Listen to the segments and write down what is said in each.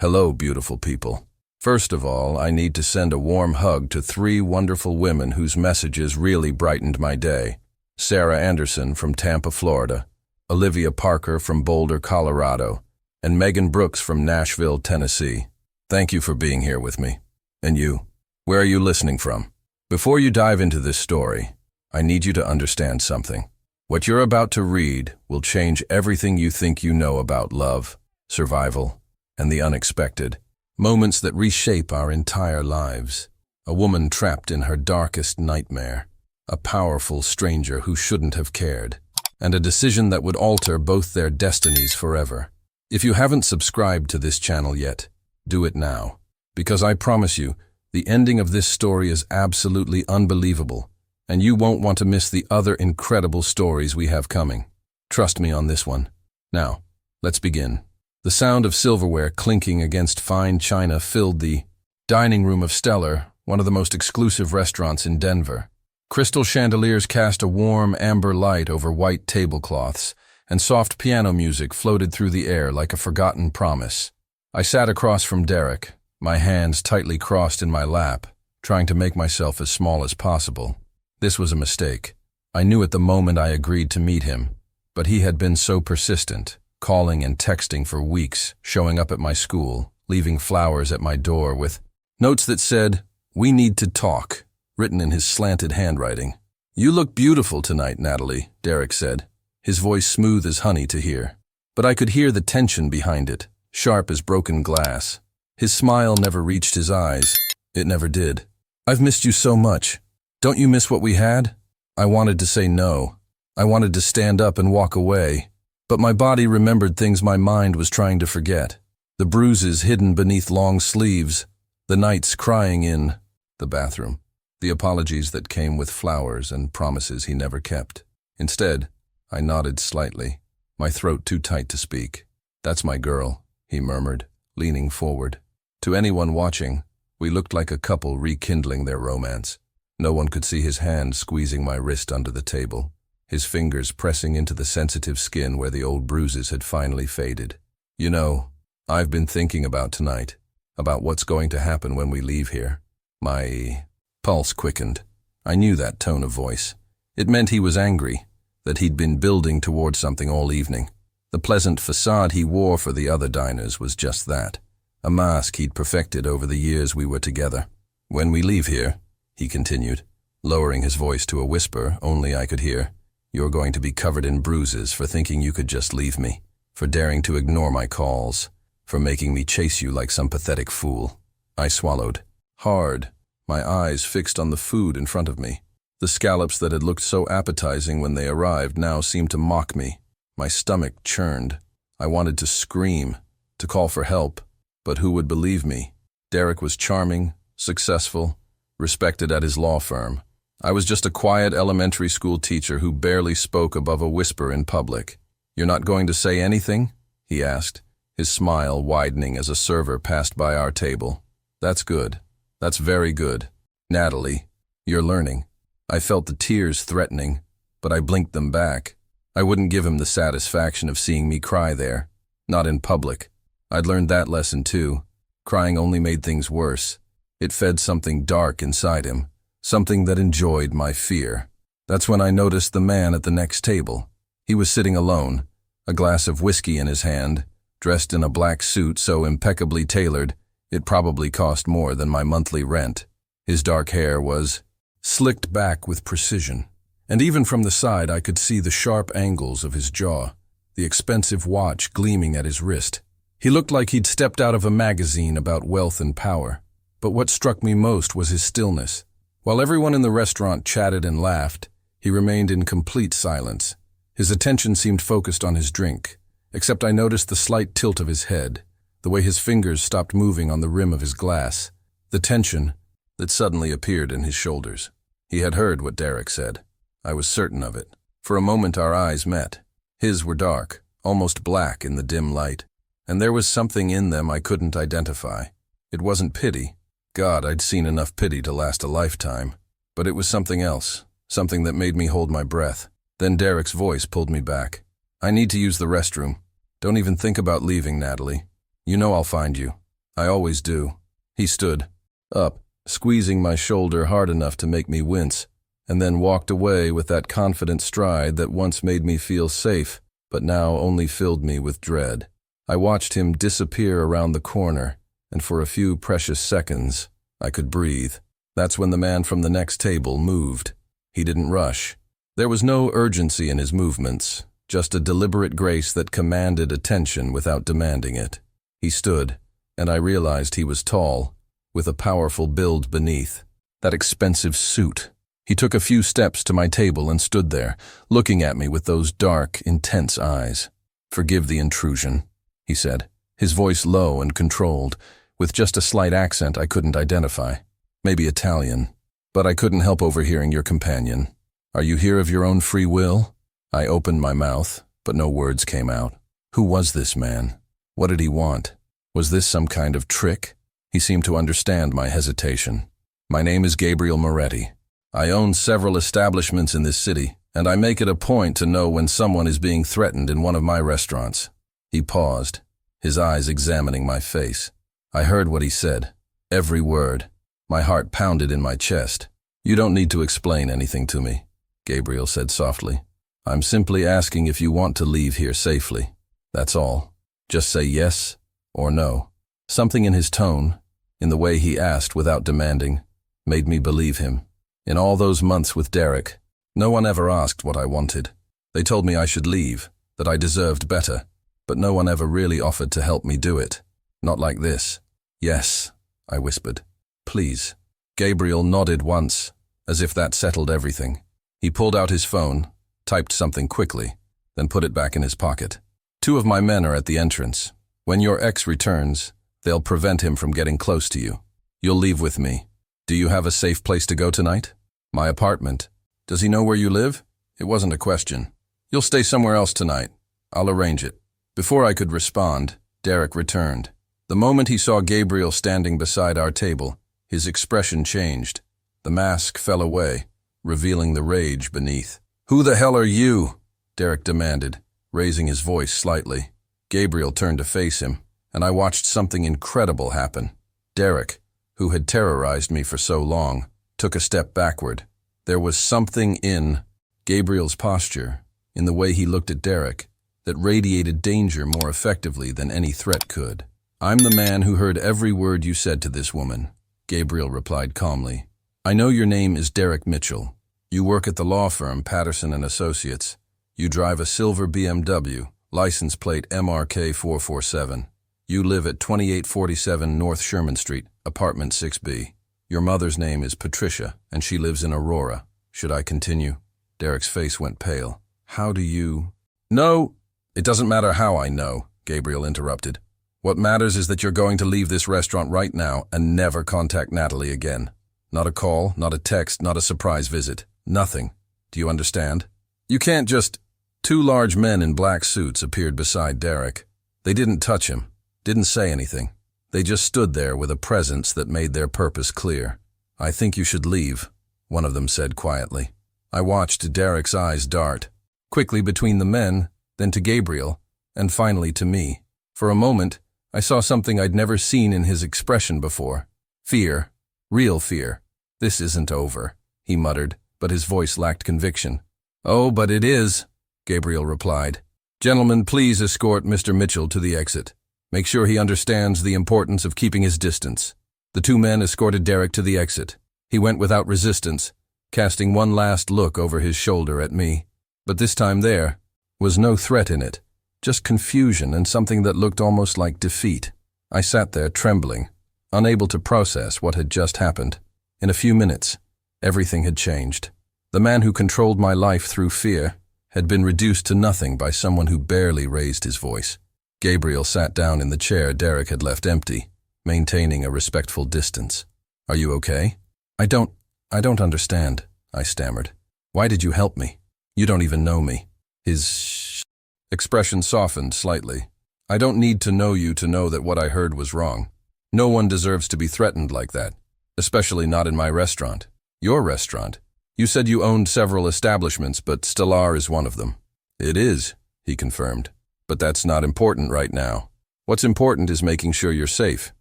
Hello, beautiful people. First of all, I need to send a warm hug to 3 wonderful women whose messages really brightened my day. Sarah Anderson from Tampa, Florida, Olivia Parker from Boulder, Colorado, and Megan Brooks from Nashville, Tennessee. Thank you for being here with me. And you, where are you listening from? Before you dive into this story, I need you to understand something. What you're about to read will change everything you think you know about love, survival, and the unexpected. Moments that reshape our entire lives. A woman trapped in her darkest nightmare. A powerful stranger who shouldn't have cared. And a decision that would alter both their destinies forever. If you haven't subscribed to this channel yet, do it now. Because I promise you, the ending of this story is absolutely unbelievable, and you won't want to miss the other incredible stories we have coming. Trust me on this one. Now, let's begin. The sound of silverware clinking against fine china filled the dining room of Stellar, one of the most exclusive restaurants in Denver. Crystal chandeliers cast a warm amber light over white tablecloths, and soft piano music floated through the air like a forgotten promise. I sat across from Derek, my hands tightly crossed in my lap, trying to make myself as small as possible. This was a mistake. I knew at the moment I agreed to meet him, but he had been so persistent, calling and texting for weeks, showing up at my school, leaving flowers at my door with notes that said, "We need to talk," written in his slanted handwriting. "You look beautiful tonight, Natalie," Derek said, his voice smooth as honey to hear. But I could hear the tension behind it, sharp as broken glass. His smile never reached his eyes. It never did. "I've missed you so much. Don't you miss what we had?" I wanted to say no. I wanted to stand up and walk away. But my body remembered things my mind was trying to forget. The bruises hidden beneath long sleeves, the nights crying in the bathroom, the apologies that came with flowers and promises he never kept. Instead, I nodded slightly, my throat too tight to speak. "That's my girl," he murmured, leaning forward. To anyone watching, we looked like a couple rekindling their romance. No one could see his hand squeezing my wrist under the table, his fingers pressing into the sensitive skin where the old bruises had finally faded. "You know, I've been thinking about tonight, about what's going to happen when we leave here." My pulse quickened. I knew that tone of voice. It meant he was angry, that he'd been building toward something all evening. The pleasant facade he wore for the other diners was just that, a mask he'd perfected over the years we were together. "When we leave here," he continued, lowering his voice to a whisper only I could hear, "you're going to be covered in bruises for thinking you could just leave me, for daring to ignore my calls, for making me chase you like some pathetic fool." I swallowed, hard, my eyes fixed on the food in front of me. The scallops that had looked so appetizing when they arrived now seemed to mock me. My stomach churned. I wanted to scream, to call for help, but who would believe me? Derek was charming, successful, respected at his law firm. I was just a quiet elementary school teacher who barely spoke above a whisper in public. "You're not going to say anything?" he asked, his smile widening as a server passed by our table. "That's good. That's very good. Natalie, you're learning." I felt the tears threatening, but I blinked them back. I wouldn't give him the satisfaction of seeing me cry there. Not in public. I'd learned that lesson too. Crying only made things worse. It fed something dark inside him, something that enjoyed my fear. That's when I noticed the man at the next table. He was sitting alone, a glass of whiskey in his hand, dressed in a black suit so impeccably tailored, it probably cost more than my monthly rent. His dark hair was slicked back with precision, and even from the side I could see the sharp angles of his jaw, the expensive watch gleaming at his wrist. He looked like he'd stepped out of a magazine about wealth and power. But what struck me most was his stillness. While everyone in the restaurant chatted and laughed, he remained in complete silence. His attention seemed focused on his drink, except I noticed the slight tilt of his head, the way his fingers stopped moving on the rim of his glass, the tension that suddenly appeared in his shoulders. He had heard what Derek said. I was certain of it. For a moment our eyes met. His were dark, almost black in the dim light, and there was something in them I couldn't identify. It wasn't pity. God, I'd seen enough pity to last a lifetime. But it was something else, something that made me hold my breath. Then Derek's voice pulled me back. "I need to use the restroom. Don't even think about leaving, Natalie. You know I'll find you. I always do. He stood up, squeezing my shoulder hard enough to make me wince, and then walked away with that confident stride that once made me feel safe, but now only filled me with dread. I watched him disappear around the corner, and for a few precious seconds, I could breathe. That's when the man from the next table moved. He didn't rush. There was no urgency in his movements, just a deliberate grace that commanded attention without demanding it. He stood, and I realized he was tall, with a powerful build beneath. That expensive suit. He took a few steps to my table and stood there, looking at me with those dark, intense eyes. "Forgive the intrusion," he said, his voice low and controlled, with just a slight accent I couldn't identify. Maybe Italian, but I couldn't help overhearing your companion. "Are you here of your own free will?" I opened my mouth, but no words came out. Who was this man? What did he want? Was this some kind of trick? He seemed to understand my hesitation. "My name is Gabriel Moretti. I own several establishments in this city, and I make it a point to know when someone is being threatened in one of my restaurants." He paused, his eyes examining my face. I heard what he said, every word. My heart pounded in my chest. "You don't need to explain anything to me," Gabriel said softly. "I'm simply asking if you want to leave here safely. That's all. Just say yes or no." Something in his tone, in the way he asked without demanding, made me believe him. In all those months with Derek, no one ever asked what I wanted. They told me I should leave, that I deserved better, but no one ever really offered to help me do it. Not like this. "Yes," I whispered. "Please." Gabriel nodded once, as if that settled everything. He pulled out his phone, typed something quickly, then put it back in his pocket. "2 of my men are at the entrance. When your ex returns, they'll prevent him from getting close to you. You'll leave with me. Do you have a safe place to go tonight?" "My apartment." "Does he know where you live?" "It wasn't a question." "You'll stay somewhere else tonight. I'll arrange it." Before I could respond, Derek returned. The moment he saw Gabriel standing beside our table, his expression changed. The mask fell away, revealing the rage beneath. "Who the hell are you?" Derek demanded, raising his voice slightly. Gabriel turned to face him, and I watched something incredible happen. Derek, who had terrorized me for so long, took a step backward. There was something in Gabriel's posture, in the way he looked at Derek, that radiated danger more effectively than any threat could. "I'm the man who heard every word you said to this woman," Gabriel replied calmly. "I know your name is Derek Mitchell. You work at the law firm Patterson & Associates. You drive a silver BMW, license plate MRK 447. You live at 2847 North Sherman Street, apartment 6B. Your mother's name is Patricia, and she lives in Aurora. Should I continue?" Derek's face went pale. "How do you—" "No, it doesn't matter how I know," Gabriel interrupted. "What matters is that you're going to leave this restaurant right now and never contact Natalie again. Not a call, not a text, not a surprise visit. Nothing. Do you understand? You can't just—" 2 large men in black suits appeared beside Derek. They didn't touch him, didn't say anything. They just stood there with a presence that made their purpose clear. "I think you should leave," one of them said quietly. I watched Derek's eyes dart, quickly between the men, then to Gabriel, and finally to me. For a moment, I saw something I'd never seen in his expression before. Fear. Real fear. "This isn't over," he muttered, but his voice lacked conviction. "Oh, but it is," Gabriel replied. "Gentlemen, please escort Mr. Mitchell to the exit. Make sure he understands the importance of keeping his distance." The 2 men escorted Derek to the exit. He went without resistance, casting one last look over his shoulder at me. But this time there was no threat in it, just confusion and something that looked almost like defeat. I sat there trembling, unable to process what had just happened. In a few minutes, everything had changed. The man who controlled my life through fear had been reduced to nothing by someone who barely raised his voice. Gabriel sat down in the chair Derek had left empty, maintaining a respectful distance. "Are you okay?" I don't understand," I stammered. "Why did you help me? You don't even know me." His expression softened slightly. "I don't need to know you to know that what I heard was wrong. No one deserves to be threatened like that, especially not in my restaurant." "Your restaurant? You said you owned several establishments, but Stellar is one of them." "It is," he confirmed. "But that's not important right now. What's important is making sure you're safe."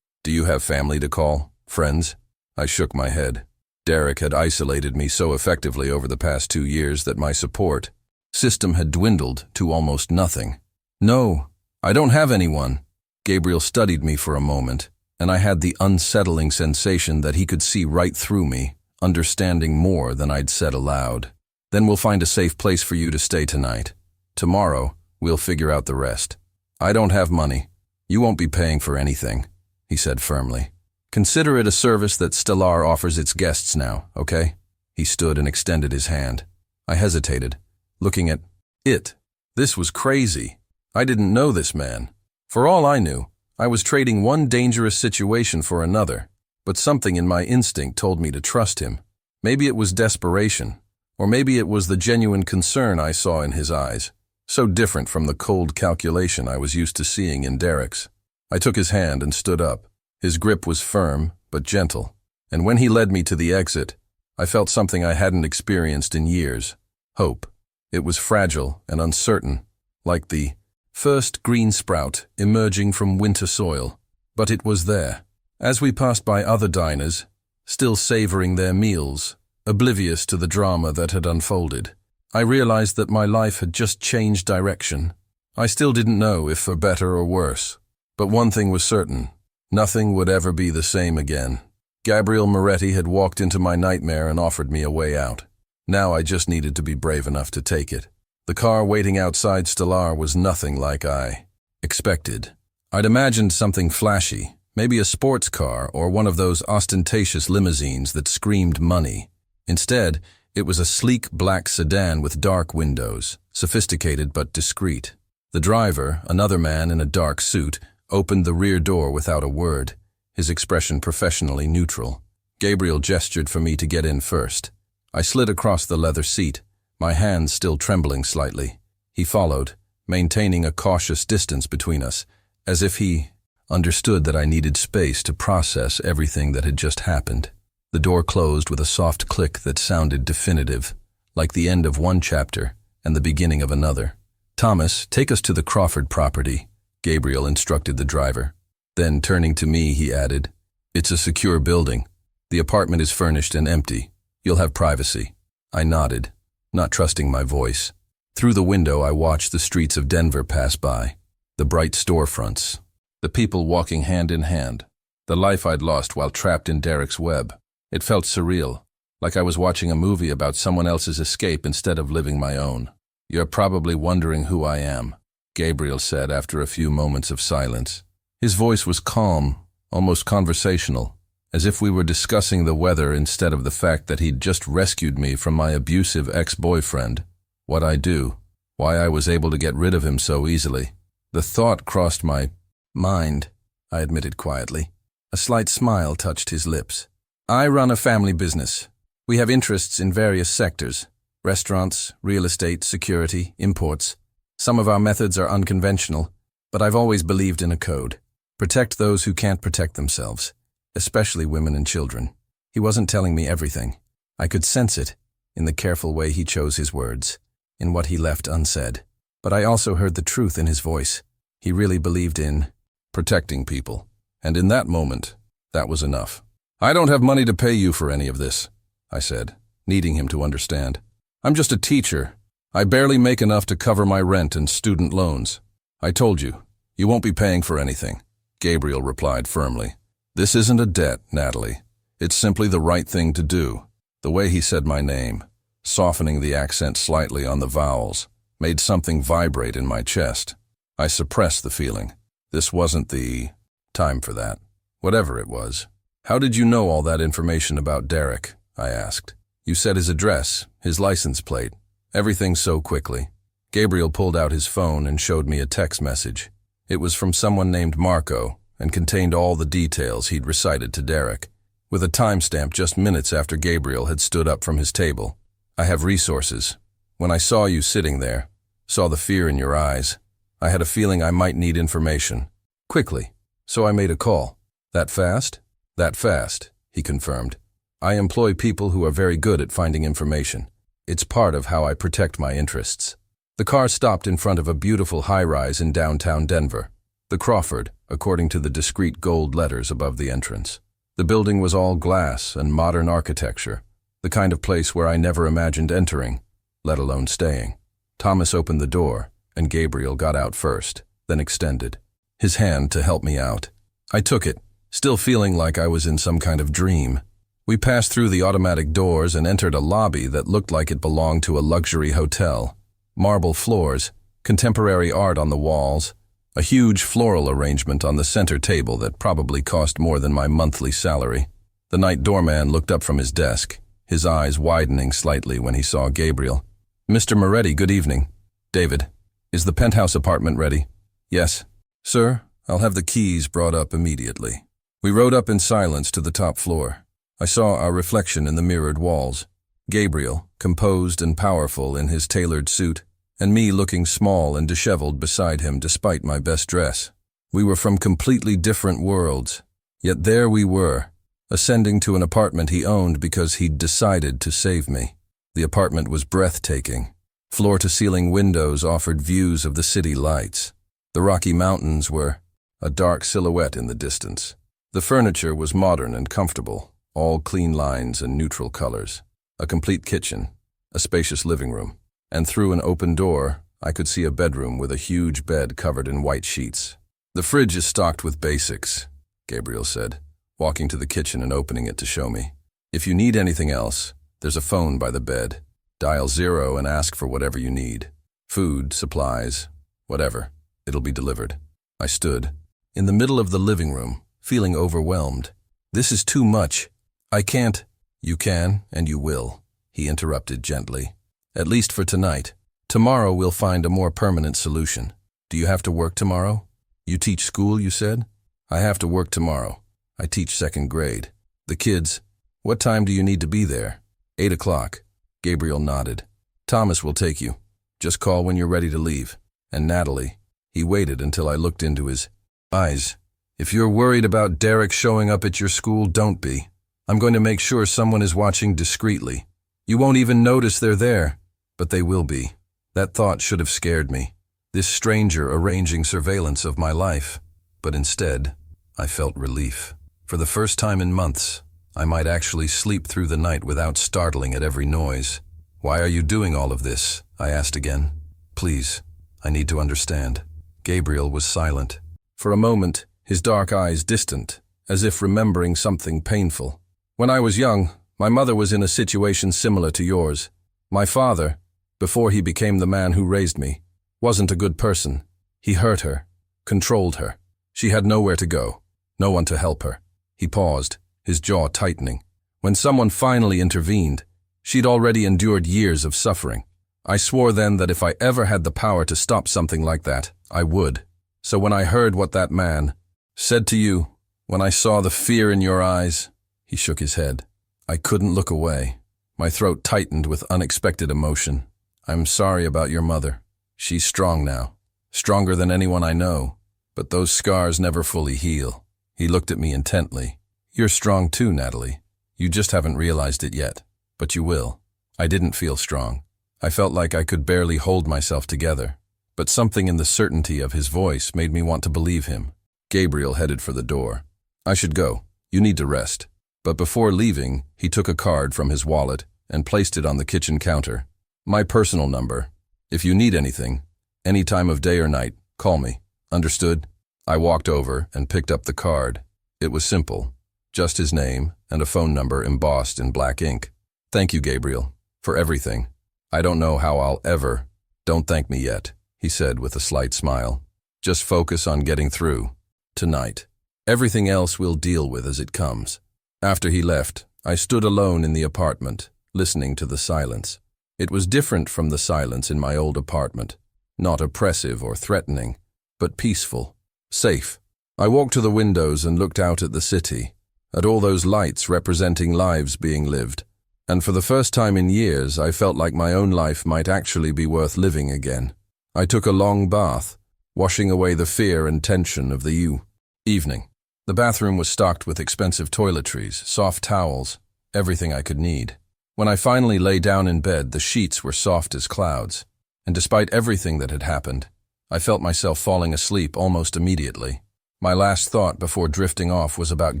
Do you have family to call? Friends? I shook my head. Derek had isolated me so effectively over the past 2 years that my support system had dwindled to almost nothing. No, I don't have anyone. Gabriel studied me for a moment, and I had the unsettling sensation that he could see right through me, understanding more than I'd said aloud. Then we'll find a safe place for you to stay tonight. Tomorrow, we'll figure out the rest. I don't have money. You won't be paying for anything, he said firmly. Consider it a service that Stellar offers its guests now, okay? He stood and extended his hand. I hesitated, looking at it. This was crazy. I didn't know this man. For all I knew, I was trading one dangerous situation for another, but something in my instinct told me to trust him. Maybe it was desperation, or maybe it was the genuine concern I saw in his eyes, so different from the cold calculation I was used to seeing in Derek's. I took his hand and stood up. His grip was firm, but gentle, and when he led me to the exit, I felt something I hadn't experienced in years. Hope. It was fragile and uncertain, like the first green sprout emerging from winter soil, but it was there. As we passed by other diners, still savoring their meals, oblivious to the drama that had unfolded, I realized that my life had just changed direction. I still didn't know if for better or worse, but one thing was certain. Nothing would ever be the same again. Gabriel Moretti had walked into my nightmare and offered me a way out. Now I just needed to be brave enough to take it. The car waiting outside Stellar was nothing like I expected. I'd imagined something flashy, maybe a sports car or one of those ostentatious limousines that screamed money. Instead, it was a sleek black sedan with dark windows, sophisticated but discreet. The driver, another man in a dark suit, opened the rear door without a word, his expression professionally neutral. Gabriel gestured for me to get in first. I slid across the leather seat, my hands still trembling slightly. He followed, maintaining a cautious distance between us, as if he understood that I needed space to process everything that had just happened. The door closed with a soft click that sounded definitive, like the end of one chapter and the beginning of another. "Thomas, take us to the Crawford property," Gabriel instructed the driver. Then, turning to me, he added, "It's a secure building. The apartment is furnished and empty. You'll have privacy." I nodded, not trusting my voice. Through the window, I watched the streets of Denver pass by, the bright storefronts, the people walking hand in hand, the life I'd lost while trapped in Derek's web. It felt surreal, like I was watching a movie about someone else's escape instead of living my own. "You're probably wondering who I am," Gabriel said after a few moments of silence. His voice was calm, almost conversational, as if we were discussing the weather instead of the fact that he'd just rescued me from my abusive ex-boyfriend. What I do, why I was able to get rid of him so easily. The thought crossed my mind, I admitted quietly. A slight smile touched his lips. "I run a family business. We have interests in various sectors: restaurants, real estate, security, imports. Some of our methods are unconventional, but I've always believed in a code. Protect those who can't protect themselves, especially women and children." He wasn't telling me everything. I could sense it, in the careful way he chose his words, in what he left unsaid. But I also heard the truth in his voice. He really believed in protecting people. And in that moment, that was enough. "I don't have money to pay you for any of this," I said, needing him to understand. "I'm just a teacher. I barely make enough to cover my rent and student loans." "I told you, you won't be paying for anything," Gabriel replied firmly. "This isn't a debt, Natalie. It's simply the right thing to do." The way he said my name, softening the accent slightly on the vowels, made something vibrate in my chest. I suppressed the feeling. This wasn't the time for that, whatever it was. "How did you know all that information about Derek?" I asked. "You said his address, his license plate, everything so quickly." Gabriel pulled out his phone and showed me a text message. It was from someone named Marco and contained all the details he'd recited to Derek, with a timestamp just minutes after Gabriel had stood up from his table. "I have resources. When I saw you sitting there, saw the fear in your eyes, I had a feeling I might need information. Quickly. So I made a call." "That fast?" "That fast," he confirmed. "I employ people who are very good at finding information. It's part of how I protect my interests." The car stopped in front of a beautiful high-rise in downtown Denver. The Crawford, according to the discreet gold letters above the entrance. The building was all glass and modern architecture, the kind of place where I never imagined entering, let alone staying. Thomas opened the door, and Gabriel got out first, then extended his hand to help me out. I took it, still feeling like I was in some kind of dream. We passed through the automatic doors and entered a lobby that looked like it belonged to a luxury hotel. Marble floors, contemporary art on the walls, a huge floral arrangement on the center table that probably cost more than my monthly salary. The night doorman looked up from his desk, his eyes widening slightly when he saw Gabriel. "Mr. Moretti, good evening." "David, is the penthouse apartment ready?" "Yes." "Sir, I'll have the keys brought up immediately." We rode up in silence to the top floor. I saw our reflection in the mirrored walls. Gabriel, composed and powerful in his tailored suit, and me looking small and disheveled beside him despite my best dress. We were from completely different worlds, yet there we were, ascending to an apartment he owned because he'd decided to save me. The apartment was breathtaking. Floor-to-ceiling windows offered views of the city lights. The Rocky Mountains were a dark silhouette in the distance. The furniture was modern and comfortable, all clean lines and neutral colors. A complete kitchen, a spacious living room, and through an open door, I could see a bedroom with a huge bed covered in white sheets. "The fridge is stocked with basics," Gabriel said, walking to the kitchen and opening it to show me. "If you need anything else, there's a phone by the bed. Dial 0 and ask for whatever you need. Food, supplies, whatever. It'll be delivered." I stood, in the middle of the living room, feeling overwhelmed. "This is too much. I can't." "You can, and you will," he interrupted gently. "At least for tonight. Tomorrow we'll find a more permanent solution. Do you have to work tomorrow? You teach school, you said?" "I have to work tomorrow. I teach second grade. The kids, what time do you need to be there?" 8 o'clock. Gabriel nodded. "Thomas will take you. Just call when you're ready to leave. And Natalie." He waited until I looked into his eyes. "If you're worried about Derek showing up at your school, don't be. I'm going to make sure someone is watching discreetly. You won't even notice they're there, but they will be." That thought should have scared me. This stranger arranging surveillance of my life. But instead, I felt relief. For the first time in months, I might actually sleep through the night without startling at every noise. "Why are you doing all of this?" I asked again. "Please, I need to understand." Gabriel was silent. For a moment, his dark eyes distant, as if remembering something painful. "When I was young, my mother was in a situation similar to yours. My father, before he became the man who raised me, wasn't a good person. He hurt her, controlled her. She had nowhere to go, no one to help her." He paused, his jaw tightening. "When someone finally intervened, she'd already endured years of suffering. I swore then that if I ever had the power to stop something like that, I would. So when I heard what that man said to you, when I saw the fear in your eyes," he shook his head, "I couldn't look away." My throat tightened with unexpected emotion. "I'm sorry about your mother. She's strong now, stronger than anyone I know, but those scars never fully heal." He looked at me intently. "You're strong too, Natalie. You just haven't realized it yet, but you will." I didn't feel strong. I felt like I could barely hold myself together, but something in the certainty of his voice made me want to believe him. Gabriel headed for the door. "I should go. You need to rest." But before leaving, he took a card from his wallet and placed it on the kitchen counter. "My personal number. If you need anything, any time of day or night, call me. Understood?" I walked over and picked up the card. It was simple, just his name and a phone number embossed in black ink. "Thank you, Gabriel, for everything. I don't know how I'll ever—" "Don't thank me yet," he said with a slight smile. "Just focus on getting through tonight. Everything else we'll deal with as it comes." After he left, I stood alone in the apartment, listening to the silence. It was different from the silence in my old apartment, not oppressive or threatening, but peaceful, safe. I walked to the windows and looked out at the city, at all those lights representing lives being lived, and for the first time in years I felt like my own life might actually be worth living again. I took a long bath, washing away the fear and tension of the evening. The bathroom was stocked with expensive toiletries, soft towels, everything I could need. When I finally lay down in bed, the sheets were soft as clouds, and despite everything that had happened, I felt myself falling asleep almost immediately. My last thought before drifting off was about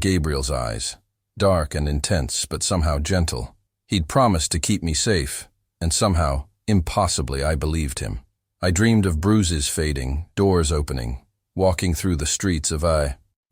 Gabriel's eyes. Dark and intense, but somehow gentle. He'd promised to keep me safe, and somehow, impossibly, I believed him. I dreamed of bruises fading, doors opening, walking through the streets of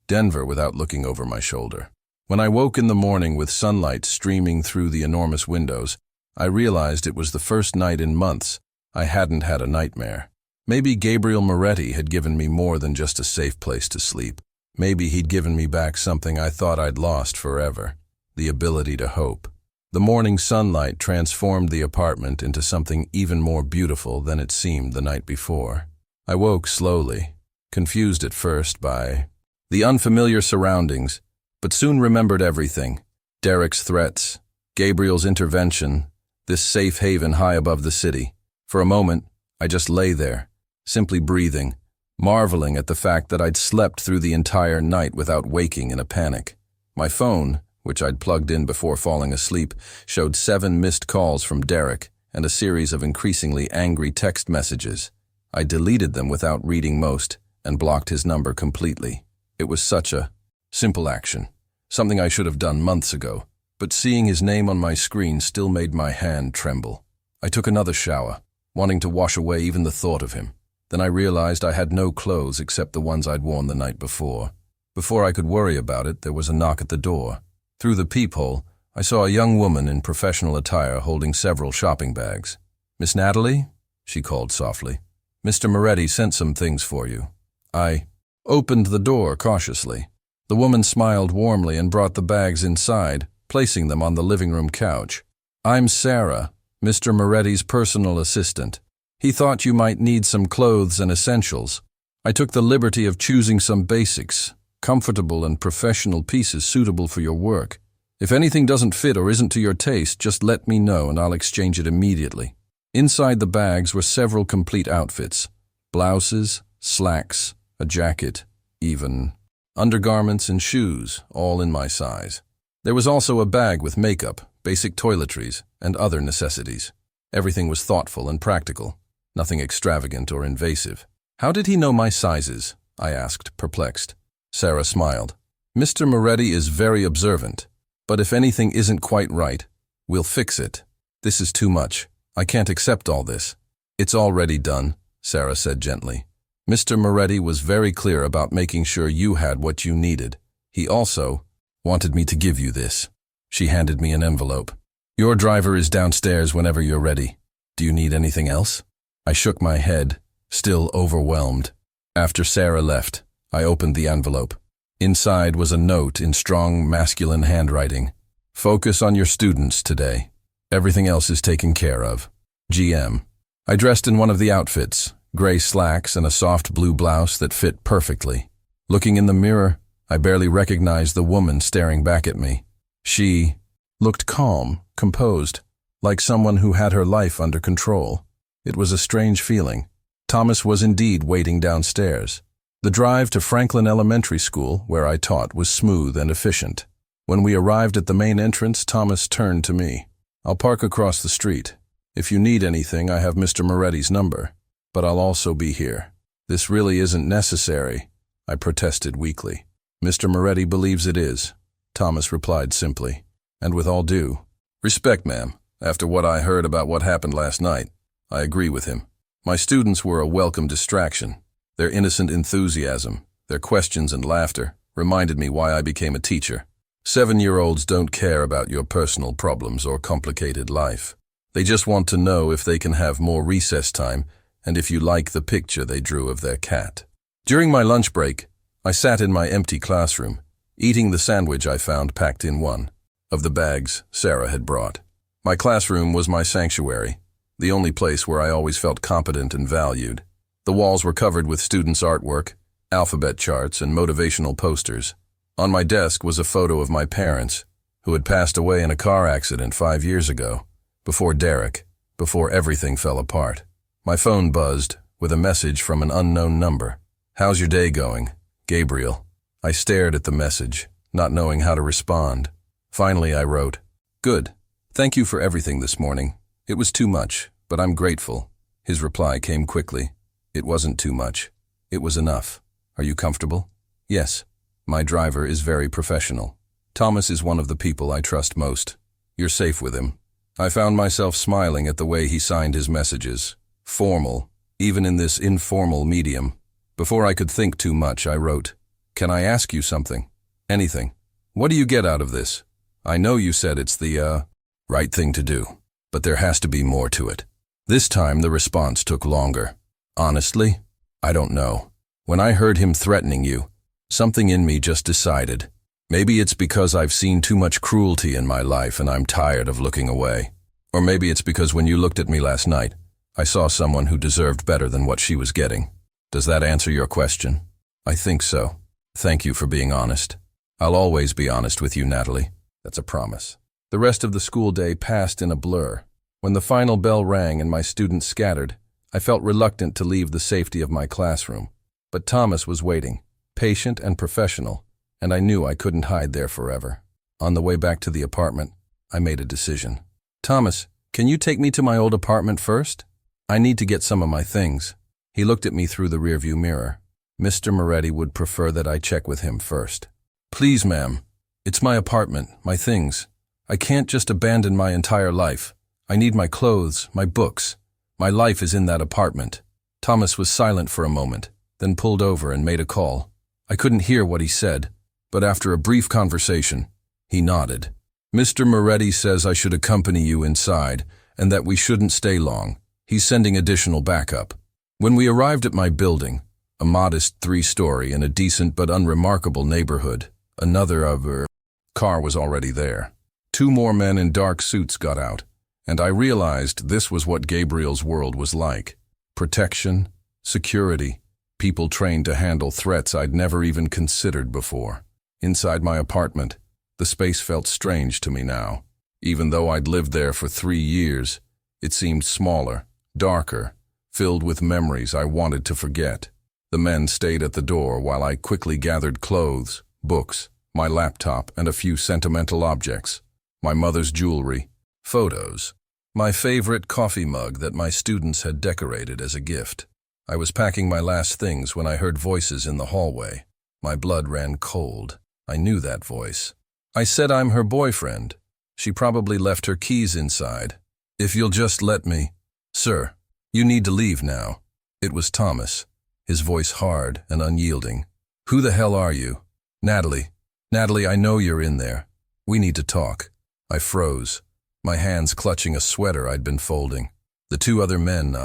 Denver without looking over my shoulder. When I woke in the morning with sunlight streaming through the enormous windows, I realized it was the first night in months I hadn't had a nightmare. Maybe Gabriel Moretti had given me more than just a safe place to sleep. Maybe he'd given me back something I thought I'd lost forever, the ability to hope. The morning sunlight transformed the apartment into something even more beautiful than it seemed the night before. I woke slowly, confused at first by the unfamiliar surroundings, but soon remembered everything. Derek's threats, Gabriel's intervention, this safe haven high above the city. For a moment, I just lay there, simply breathing, marveling at the fact that I'd slept through the entire night without waking in a panic. My phone, which I'd plugged in before falling asleep, showed 7 missed calls from Derek and a series of increasingly angry text messages. I deleted them without reading most and blocked his number completely. It was such a simple action, something I should have done months ago, but seeing his name on my screen still made my hand tremble. I took another shower, wanting to wash away even the thought of him. Then I realized I had no clothes except the ones I'd worn the night before. Before I could worry about it, there was a knock at the door. Through the peephole, I saw a young woman in professional attire holding several shopping bags. "Miss Natalie?" she called softly. "Mr. Moretti sent some things for you." I opened the door cautiously. The woman smiled warmly and brought the bags inside, placing them on the living room couch. "I'm Sarah, Mr. Moretti's personal assistant. He thought you might need some clothes and essentials. I took the liberty of choosing some basics, comfortable and professional pieces suitable for your work. If anything doesn't fit or isn't to your taste, just let me know and I'll exchange it immediately." Inside the bags were several complete outfits: blouses, slacks, a jacket, even undergarments and shoes, all in my size. There was also a bag with makeup, basic toiletries, and other necessities. Everything was thoughtful and practical, nothing extravagant or invasive. "How did he know my sizes?" I asked, perplexed. Sarah smiled. "Mr. Moretti is very observant, but if anything isn't quite right, we'll fix it. This is too much. I can't accept all this." "It's already done," Sarah said gently. "Mr. Moretti was very clear about making sure you had what you needed. He also wanted me to give you this." She handed me an envelope. "Your driver is downstairs whenever you're ready. Do you need anything else?" I shook my head, still overwhelmed. After Sarah left, I opened the envelope. Inside was a note in strong, masculine handwriting. "Focus on your students today. Everything else is taken care of. GM." I dressed in one of the outfits, gray slacks and a soft blue blouse that fit perfectly. Looking in the mirror, I barely recognized the woman staring back at me. She looked calm, composed, like someone who had her life under control. It was a strange feeling. Thomas was indeed waiting downstairs. The drive to Franklin Elementary School, where I taught, was smooth and efficient. When we arrived at the main entrance, Thomas turned to me. "I'll park across the street. If you need anything, I have Mr. Moretti's number, but I'll also be here." "This really isn't necessary," I protested weakly. "Mr. Moretti believes it is," Thomas replied simply, and with all due respect, ma'am, after what I heard about what happened last night, I agree with him. My students were a welcome distraction. Their innocent enthusiasm, their questions and laughter, reminded me why I became a teacher. 7-year-olds don't care about your personal problems or complicated life. They just want to know if they can have more recess time and if you like the picture they drew of their cat. During my lunch break, I sat in my empty classroom, eating the sandwich I found packed in one of the bags Sarah had brought. My classroom was my sanctuary, the only place where I always felt competent and valued. The walls were covered with students' artwork, alphabet charts, and motivational posters. On my desk was a photo of my parents, who had passed away in a car accident 5 years ago, before Derek, before everything fell apart. My phone buzzed with a message from an unknown number. "How's your day going? Gabriel." I stared at the message, not knowing how to respond. Finally, I wrote, "Good. Thank you for everything this morning. It was too much, but I'm grateful." His reply came quickly. It wasn't too much. It was enough. Are you comfortable? Yes. My driver is very professional. Thomas is one of the people I trust most. You're safe with him. I found myself smiling at the way he signed his messages. Formal, even in this informal medium. Before I could think too much, I wrote, "Can I ask you something? Anything. What do you get out of this? I know you said it's the, right thing to do, but there has to be more to it." This time the response took longer. Honestly, I don't know. When I heard him threatening you, something in me just decided. Maybe it's because I've seen too much cruelty in my life and I'm tired of looking away. Or maybe it's because when you looked at me last night, I saw someone who deserved better than what she was getting. Does that answer your question? I think so. Thank you for being honest. I'll always be honest with you, Natalie. That's a promise. The rest of the school day passed in a blur. When the final bell rang and my students scattered, I felt reluctant to leave the safety of my classroom. But Thomas was waiting, patient and professional, and I knew I couldn't hide there forever. On the way back to the apartment, I made a decision. "Thomas, can you take me to my old apartment first? I need to get some of my things." He looked at me through the rearview mirror. Mr. Moretti would prefer that I check with him first. "Please, ma'am. It's my apartment, my things. I can't just abandon my entire life. I need my clothes, my books. My life is in that apartment." Thomas was silent for a moment, then pulled over and made a call. I couldn't hear what he said, but after a brief conversation, he nodded. "Mr. Moretti says I should accompany you inside and that we shouldn't stay long. He's sending additional backup." When we arrived at my building, a modest 3-story in a decent but unremarkable neighborhood, another of her car was already there. 2 more men in dark suits got out, and I realized this was what Gabriel's world was like. Protection, security, people trained to handle threats I'd never even considered before. Inside my apartment, the space felt strange to me now. Even though I'd lived there for 3 years, it seemed smaller, darker, filled with memories I wanted to forget. The men stayed at the door while I quickly gathered clothes, books, my laptop, and a few sentimental objects. My mother's jewelry, photos, my favorite coffee mug that my students had decorated as a gift. I was packing my last things when I heard voices in the hallway. My blood ran cold. I knew that voice. I said I'm her boyfriend. She probably left her keys inside. "If you'll just let me." "Sir, you need to leave now." It was Thomas, his voice hard and unyielding. "Who the hell are you?" "Natalie. Natalie, I know you're in there. We need to talk." I froze, my hands clutching a sweater I'd been folding. The 2 other men,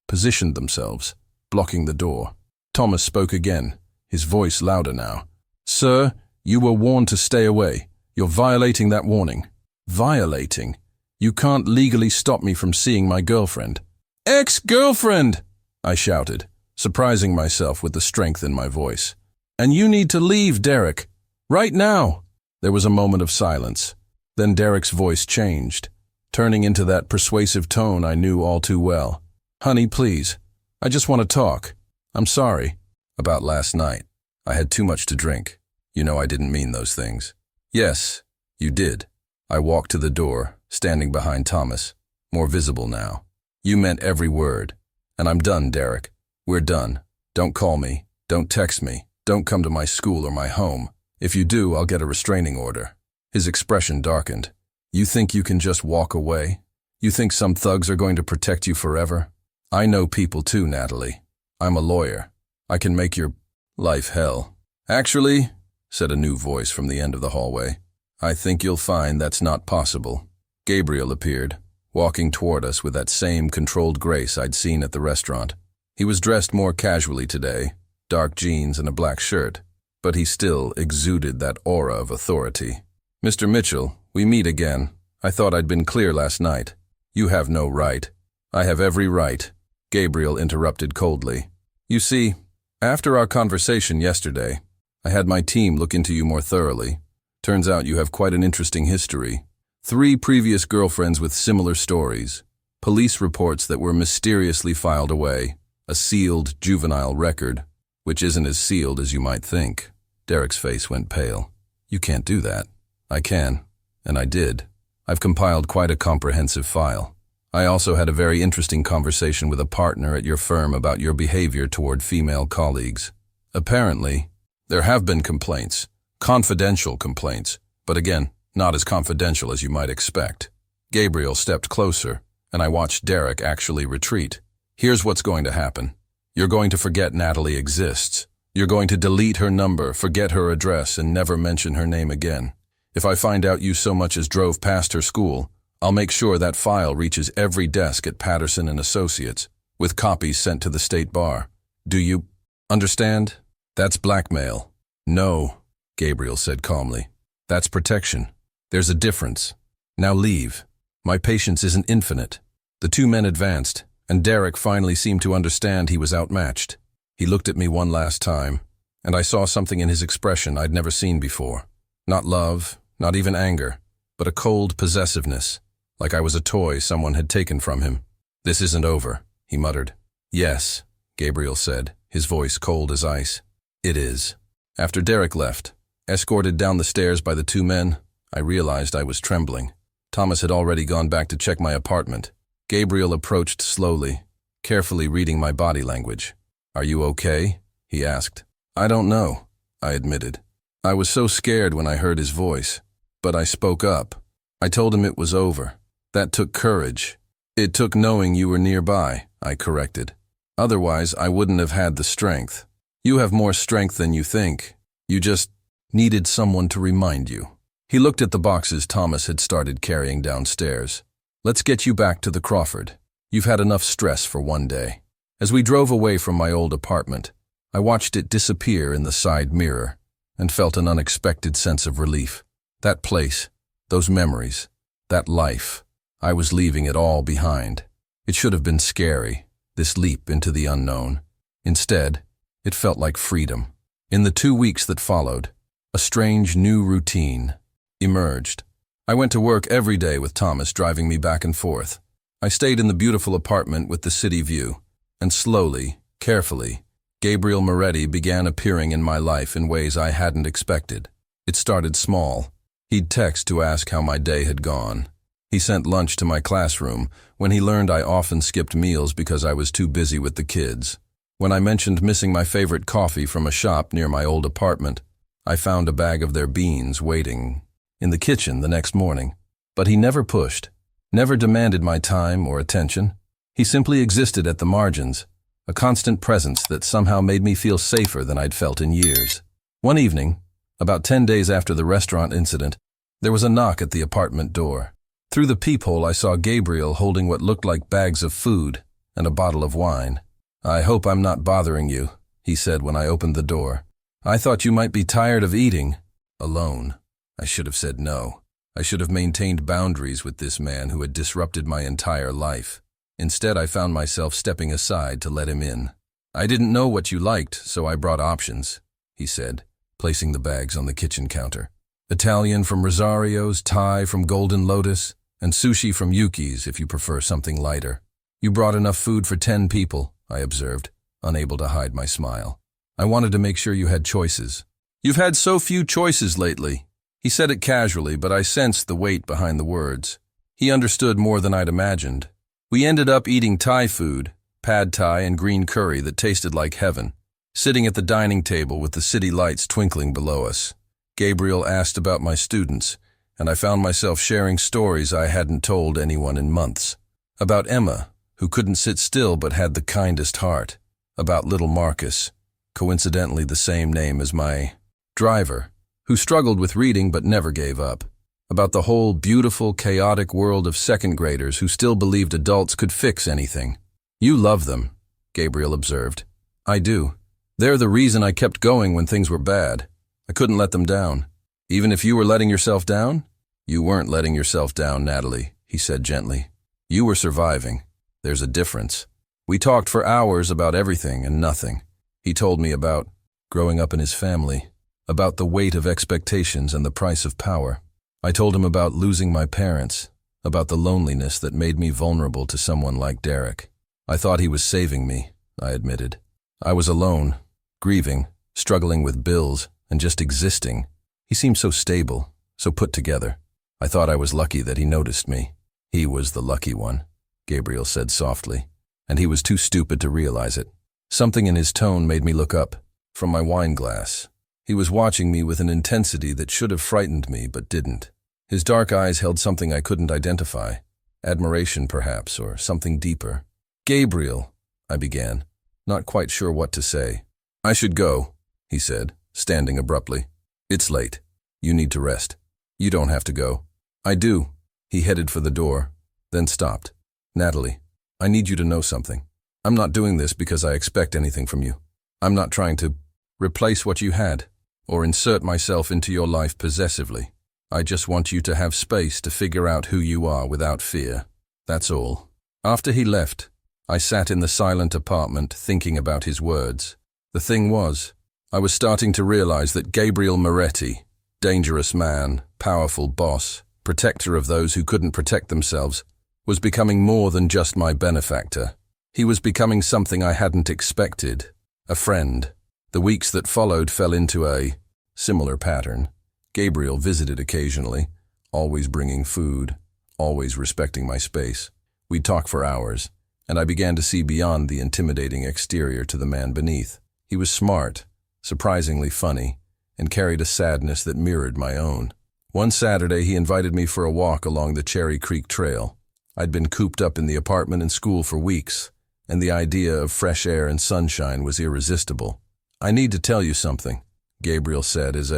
positioned themselves, blocking the door. Thomas spoke again, his voice louder now. "Sir, you were warned to stay away. You're violating that warning." "Violating? You can't legally stop me from seeing my girlfriend." "Ex-girlfriend!" I shouted, surprising myself with the strength in my voice. "And you need to leave, Derek. Right now." There was a moment of silence. Then Derek's voice changed, turning into that persuasive tone I knew all too well. "Honey, please. I just want to talk. I'm sorry about last night. I had too much to drink. You know I didn't mean those things." "Yes, you did." I walked to the door, standing behind Thomas, more visible now. "You meant every word. And I'm done, Derek. We're done. Don't call me. Don't text me. Don't come to my school or my home. If you do, I'll get a restraining order." His expression darkened. "You think you can just walk away? You think some thugs are going to protect you forever? I know people too, Natalie. I'm a lawyer. I can make your life hell." "Actually," said a new voice from the end of the hallway, "I think you'll find that's not possible." Gabriel appeared, walking toward us with that same controlled grace I'd seen at the restaurant. He was dressed more casually today, dark jeans and a black shirt, but he still exuded that aura of authority. "Mr. Mitchell, we meet again. I thought I'd been clear last night." "You have no right." "I have every right," Gabriel interrupted coldly. "You see, after our conversation yesterday, I had my team look into you more thoroughly. Turns out you have quite an interesting history. 3 previous girlfriends with similar stories, police reports that were mysteriously filed away, a sealed juvenile record, which isn't as sealed as you might think." Derek's face went pale. "You can't do that." "I can, and I did. I've compiled quite a comprehensive file. I also had a very interesting conversation with a partner at your firm about your behavior toward female colleagues. Apparently, there have been complaints, confidential complaints, but again, not as confidential as you might expect. Gabriel stepped closer, and I watched Derek actually retreat. Here's what's going to happen. You're going to forget Natalie exists. You're going to delete her number, forget her address, and never mention her name again. If I find out you so much as drove past her school, I'll make sure that file reaches every desk at Patterson & Associates, with copies sent to the state bar. Do you understand? That's blackmail. No, Gabriel said calmly. That's protection. There's a difference. Now leave. My patience isn't infinite. The two men advanced, and Derek finally seemed to understand he was outmatched. He looked at me one last time, and I saw something in his expression I'd never seen before. Not love, not even anger, but a cold possessiveness, like I was a toy someone had taken from him. This isn't over, he muttered. Yes, Gabriel said, his voice cold as ice. It is. After Derek left, escorted down the stairs by the two men, I realized I was trembling. Thomas had already gone back to check my apartment. Gabriel approached slowly, carefully reading my body language. Are you okay? He asked. I don't know, I admitted. I was so scared when I heard his voice, but I spoke up. I told him it was over. That took courage. It took knowing you were nearby, I corrected. Otherwise, I wouldn't have had the strength. You have more strength than you think. You just needed someone to remind you. He looked at the boxes Thomas had started carrying downstairs. Let's get you back to the Crawford. You've had enough stress for one day. As we drove away from my old apartment, I watched it disappear in the side mirror and felt an unexpected sense of relief. That place, those memories, that life, I was leaving it all behind. It should have been scary, this leap into the unknown. Instead, it felt like freedom. In the 2 weeks that followed, a strange new routine emerged. I went to work every day with Thomas driving me back and forth. I stayed in the beautiful apartment with the city view, and slowly, carefully, Gabriel Moretti began appearing in my life in ways I hadn't expected. It started small. He'd text to ask how my day had gone. He sent lunch to my classroom when he learned I often skipped meals because I was too busy with the kids. When I mentioned missing my favorite coffee from a shop near my old apartment, I found a bag of their beans waiting in the kitchen the next morning. But he never pushed, never demanded my time or attention. He simply existed at the margins, a constant presence that somehow made me feel safer than I'd felt in years. One evening, about 10 days after the restaurant incident, there was a knock at the apartment door. Through the peephole, I saw Gabriel holding what looked like bags of food and a bottle of wine. I hope I'm not bothering you, he said when I opened the door. I thought you might be tired of eating alone. I should have said no. I should have maintained boundaries with this man who had disrupted my entire life. Instead, I found myself stepping aside to let him in. I didn't know what you liked, so I brought options, he said, placing the bags on the kitchen counter. Italian from Rosario's, Thai from Golden Lotus, and sushi from Yuki's if you prefer something lighter. You brought enough food for 10 people, I observed, unable to hide my smile. I wanted to make sure you had choices. You've had so few choices lately. He said it casually, but I sensed the weight behind the words. He understood more than I'd imagined. We ended up eating Thai food, pad Thai and green curry that tasted like heaven, sitting at the dining table with the city lights twinkling below us. Gabriel asked about my students, and I found myself sharing stories I hadn't told anyone in months. About Emma, who couldn't sit still but had the kindest heart. About little Marcus, coincidentally the same name as my driver, who struggled with reading but never gave up. About the whole beautiful, chaotic world of second graders who still believed adults could fix anything. You love them, Gabriel observed. I do. They're the reason I kept going when things were bad. I couldn't let them down. Even if you were letting yourself down? You weren't letting yourself down, Natalie, he said gently. You were surviving. There's a difference. We talked for hours about everything and nothing. He told me about growing up in his family, about the weight of expectations and the price of power. I told him about losing my parents, about the loneliness that made me vulnerable to someone like Derek. I thought he was saving me, I admitted. I was alone, grieving, struggling with bills, and just existing. He seemed so stable, so put together. I thought I was lucky that he noticed me. He was the lucky one. Gabriel said softly, and he was too stupid to realize it. Something in his tone made me look up from my wine glass. He was watching me with an intensity that should have frightened me but didn't. His dark eyes held something I couldn't identify. Admiration, perhaps, or something deeper. "Gabriel," I began, not quite sure what to say. "I should go," he said, standing abruptly. "It's late. You need to rest." "You don't have to go." "I do." He headed for the door, then stopped. "Natalie, I need you to know something. I'm not doing this because I expect anything from you. I'm not trying to replace what you had, or insert myself into your life possessively. I just want you to have space to figure out who you are without fear. That's all." After he left, I sat in the silent apartment thinking about his words. The thing was, I was starting to realize that Gabriel Moretti, dangerous man, powerful boss, protector of those who couldn't protect themselves, was becoming more than just my benefactor. He was becoming something I hadn't expected, a friend. The weeks that followed fell into a similar pattern. Gabriel visited occasionally, always bringing food, always respecting my space. We'd talk for hours, and I began to see beyond the intimidating exterior to the man beneath. He was smart, surprisingly funny, and carried a sadness that mirrored my own. One Saturday, he invited me for a walk along the Cherry Creek Trail. I'd been cooped up in the apartment and school for weeks, and the idea of fresh air and sunshine was irresistible. "I need to tell you something," Gabriel said as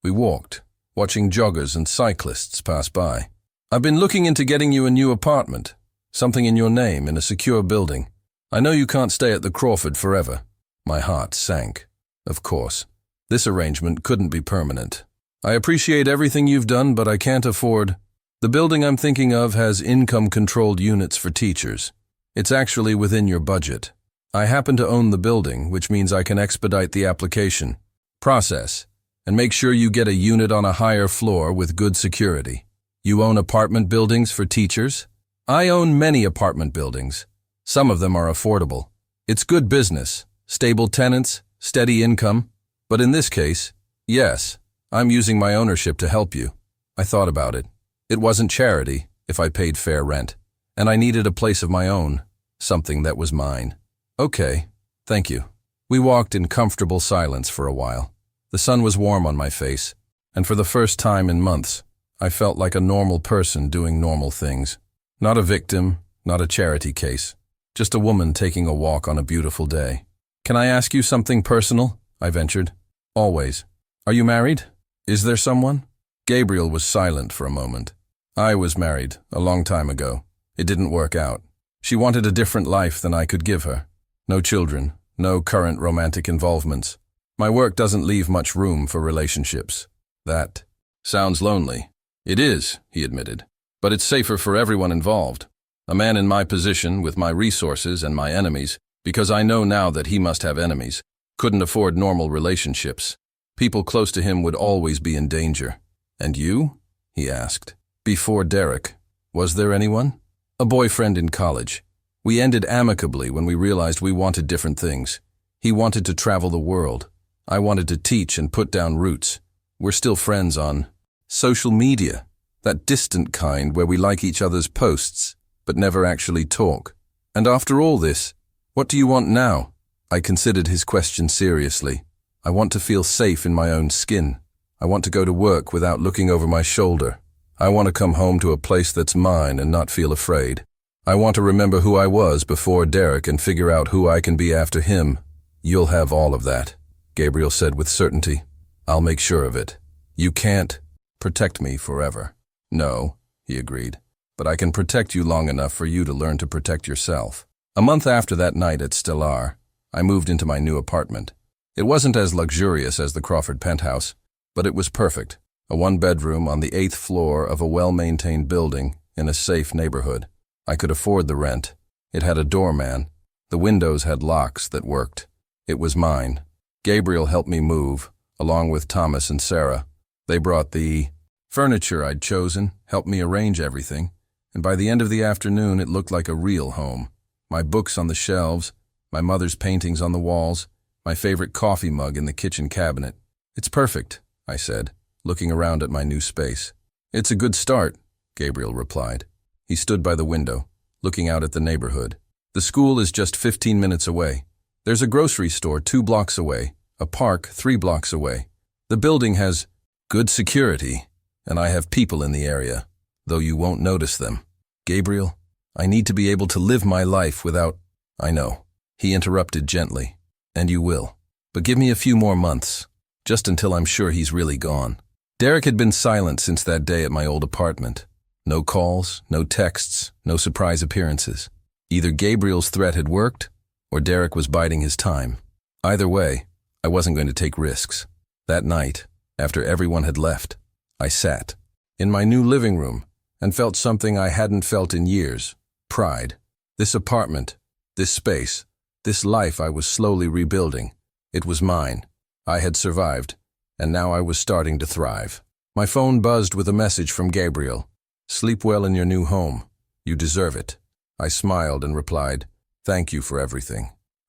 we walked, watching joggers and cyclists pass by. "I've been looking into getting you a new apartment, something in your name in a secure building. I know you can't stay at the Crawford forever." My heart sank. Of course, this arrangement couldn't be permanent. "I appreciate everything you've done, but I can't afford. The building I'm thinking of has income-controlled units for teachers. It's actually within your budget. I happen to own the building, which means I can expedite the application process and make sure you get a unit on a higher floor with good security." "You own apartment buildings for teachers?" "I own many apartment buildings. Some of them are affordable. It's good business, stable tenants, steady income. But in this case, yes, I'm using my ownership to help you." I thought about it. It wasn't charity if I paid fair rent, and I needed a place of my own, something that was mine. "Okay, thank you." We walked in comfortable silence for a while. The sun was warm on my face, and for the first time in months, I felt like a normal person doing normal things. Not a victim, not a charity case, just a woman taking a walk on a beautiful day. "Can I ask you something personal?" I ventured. "Always. Are you married? Is there someone?" Gabriel was silent for a moment. "I was married, a long time ago. It didn't work out. She wanted a different life than I could give her. No children, no current romantic involvements. My work doesn't leave much room for relationships." "That sounds lonely." "It is," he admitted, "but it's safer for everyone involved. A man in my position, with my resources and my enemies, because I know now that he must have enemies, couldn't afford normal relationships. People close to him would always be in danger." "And you?" he asked. "Before Derek, was there anyone?" "A boyfriend in college. We ended amicably when we realized we wanted different things. He wanted to travel the world. I wanted to teach and put down roots. We're still friends on social media, that distant kind where we like each other's posts, but never actually talk." "And after all this, what do you want now?" I considered his question seriously. "I want to feel safe in my own skin. I want to go to work without looking over my shoulder. I want to come home to a place that's mine and not feel afraid. I want to remember who I was before Derek and figure out who I can be after him." "You'll have all of that," Gabriel said with certainty. "I'll make sure of it. You can't protect me forever." "No," he agreed, "but I can protect you long enough for you to learn to protect yourself." A month after that night at Stellar, I moved into my new apartment. It wasn't as luxurious as the Crawford penthouse, but it was perfect. A one-bedroom on the 8th floor of a well-maintained building in a safe neighborhood. I could afford the rent. It had a doorman. The windows had locks that worked. It was mine. Gabriel helped me move, along with Thomas and Sarah. They brought the furniture I'd chosen, helped me arrange everything, and by the end of the afternoon it looked like a real home. My books on the shelves, my mother's paintings on the walls, my favorite coffee mug in the kitchen cabinet. "It's perfect," I said, looking around at my new space. "It's a good start," Gabriel replied. He stood by the window, looking out at the neighborhood. The school is just 15 minutes away. There's a grocery store 2 blocks away, a park 3 blocks away. The building has good security, and I have people in the area, though you won't notice them. Gabriel, I need to be able to live my life without— I know, he interrupted gently, and you will. But give me a few more months, just until I'm sure he's really gone. Derek had been silent since that day at my old apartment. No calls, no texts, no surprise appearances. Either Gabriel's threat had worked, or Derek was biding his time. Either way, I wasn't going to take risks. That night, after everyone had left, I sat in my new living room and felt something I hadn't felt in years: pride. This apartment, this space, this life I was slowly rebuilding. It was mine. I had survived, and now I was starting to thrive. My phone buzzed with a message from Gabriel. "Sleep well in your new home. You deserve it." I smiled and replied, "Thank you for everything.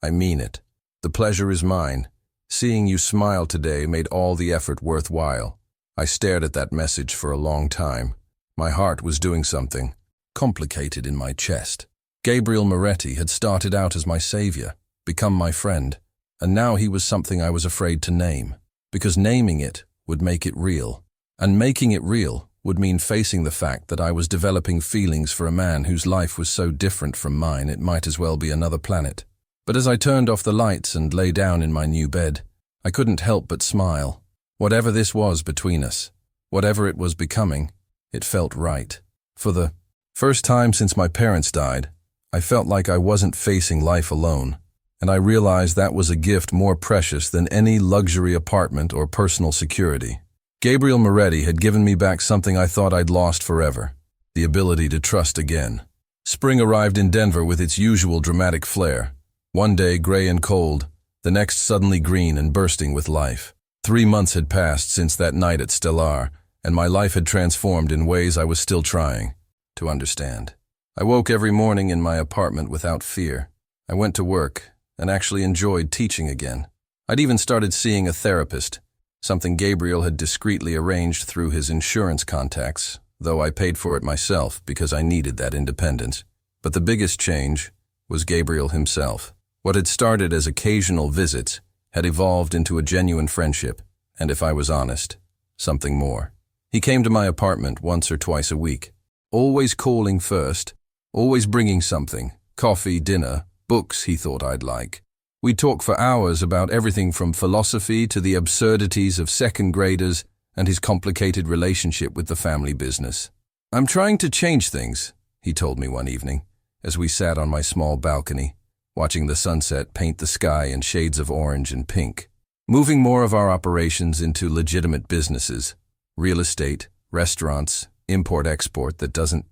I mean it. The pleasure is mine. Seeing you smile today made all the effort worthwhile." I stared at that message for a long time. My heart was doing something complicated in my chest. Gabriel Moretti had started out as my savior, become my friend, and now he was something I was afraid to name, because naming it would make it real. And making it real would mean facing the fact that I was developing feelings for a man whose life was so different from mine it might as well be another planet. But as I turned off the lights and lay down in my new bed, I couldn't help but smile. Whatever this was between us, whatever it was becoming, it felt right. For the first time since my parents died, I felt like I wasn't facing life alone, and I realized that was a gift more precious than any luxury apartment or personal security. Gabriel Moretti had given me back something I thought I'd lost forever: the ability to trust again. Spring arrived in Denver with its usual dramatic flair. One day gray and cold, the next suddenly green and bursting with life. 3 months had passed since that night at Stellar, and my life had transformed in ways I was still trying to understand. I woke every morning in my apartment without fear. I went to work and actually enjoyed teaching again. I'd even started seeing a therapist, something Gabriel had discreetly arranged through his insurance contacts, though I paid for it myself because I needed that independence. But the biggest change was Gabriel himself. What had started as occasional visits had evolved into a genuine friendship, and if I was honest, something more. He came to my apartment once or twice a week, always calling first, always bringing something: coffee, dinner, books he thought I'd like. We'd talk for hours about everything from philosophy to the absurdities of second graders and his complicated relationship with the family business. "I'm trying to change things," he told me one evening, as we sat on my small balcony, watching the sunset paint the sky in shades of orange and pink. "Moving more of our operations into legitimate businesses, real estate, restaurants, import-export that doesn't